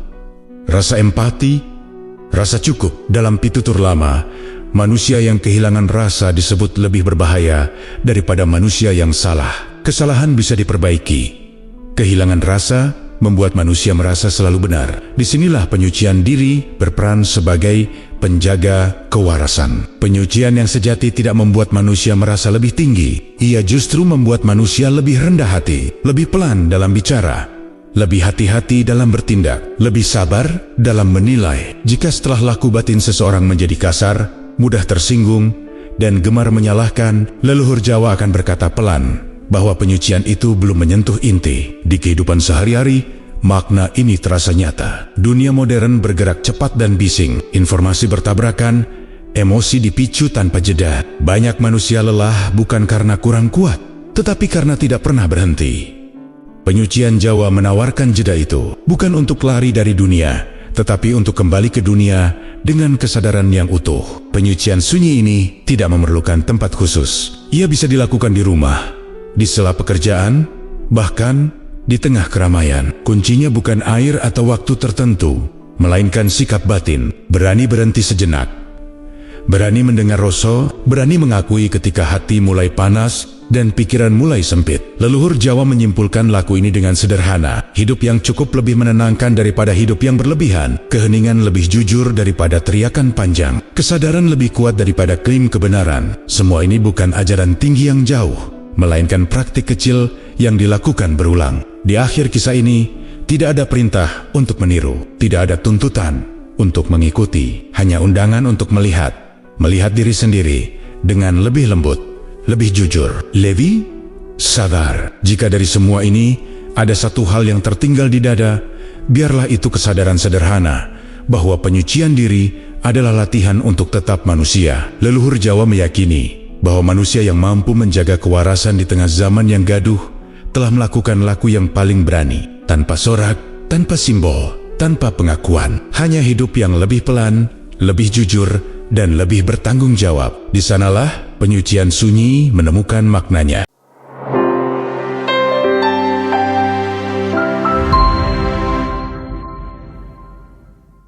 Speaker 1: rasa empati, rasa cukup. Dalam pitutur lama, Manusia yang kehilangan rasa disebut lebih berbahaya daripada manusia yang salah. Kesalahan bisa diperbaiki. Kehilangan rasa membuat manusia merasa selalu benar. Disinilah penyucian diri berperan sebagai penjaga kewarasan. Penyucian yang sejati tidak membuat manusia merasa lebih tinggi. Ia justru membuat manusia lebih rendah hati, lebih pelan dalam bicara, lebih hati-hati dalam bertindak, lebih sabar dalam menilai. Jika setelah laku batin seseorang menjadi kasar, mudah tersinggung, dan gemar menyalahkan, leluhur Jawa akan berkata pelan bahwa penyucian itu belum menyentuh inti. Di kehidupan sehari-hari, makna ini terasa nyata. Dunia modern bergerak cepat dan bising. Informasi bertabrakan, emosi dipicu tanpa jeda. Banyak manusia lelah bukan karena kurang kuat, tetapi karena tidak pernah berhenti. Penyucian Jawa menawarkan jeda itu, bukan untuk lari dari dunia, tetapi untuk kembali ke dunia dengan kesadaran yang utuh. Penyucian sunyi ini tidak memerlukan tempat khusus. Ia bisa dilakukan di rumah, di sela pekerjaan, bahkan di tengah keramaian. Kuncinya bukan air atau waktu tertentu, melainkan sikap batin. Berani berhenti sejenak, berani mendengar rasa, berani mengakui ketika hati mulai panas dan pikiran mulai sempit. Leluhur Jawa menyimpulkan laku ini dengan sederhana. Hidup yang cukup lebih menenangkan daripada hidup yang berlebihan. Keheningan lebih jujur daripada teriakan panjang. Kesadaran lebih kuat daripada klaim kebenaran. Semua ini bukan ajaran tinggi yang jauh, melainkan praktik kecil yang dilakukan berulang. Di akhir kisah ini, tidak ada perintah untuk meniru, tidak ada tuntutan untuk mengikuti, hanya undangan untuk melihat diri sendiri dengan lebih lembut, lebih jujur. Levi sadar, jika dari semua ini ada satu hal yang tertinggal di dada, biarlah itu kesadaran sederhana bahwa penyucian diri adalah latihan untuk tetap manusia. Leluhur Jawa meyakini bahwa manusia yang mampu menjaga kewarasan di tengah zaman yang gaduh telah melakukan laku yang paling berani, tanpa sorak, tanpa simbol, tanpa pengakuan. Hanya hidup yang lebih pelan, lebih jujur, dan lebih bertanggung jawab. Di sanalah penyucian sunyi menemukan maknanya.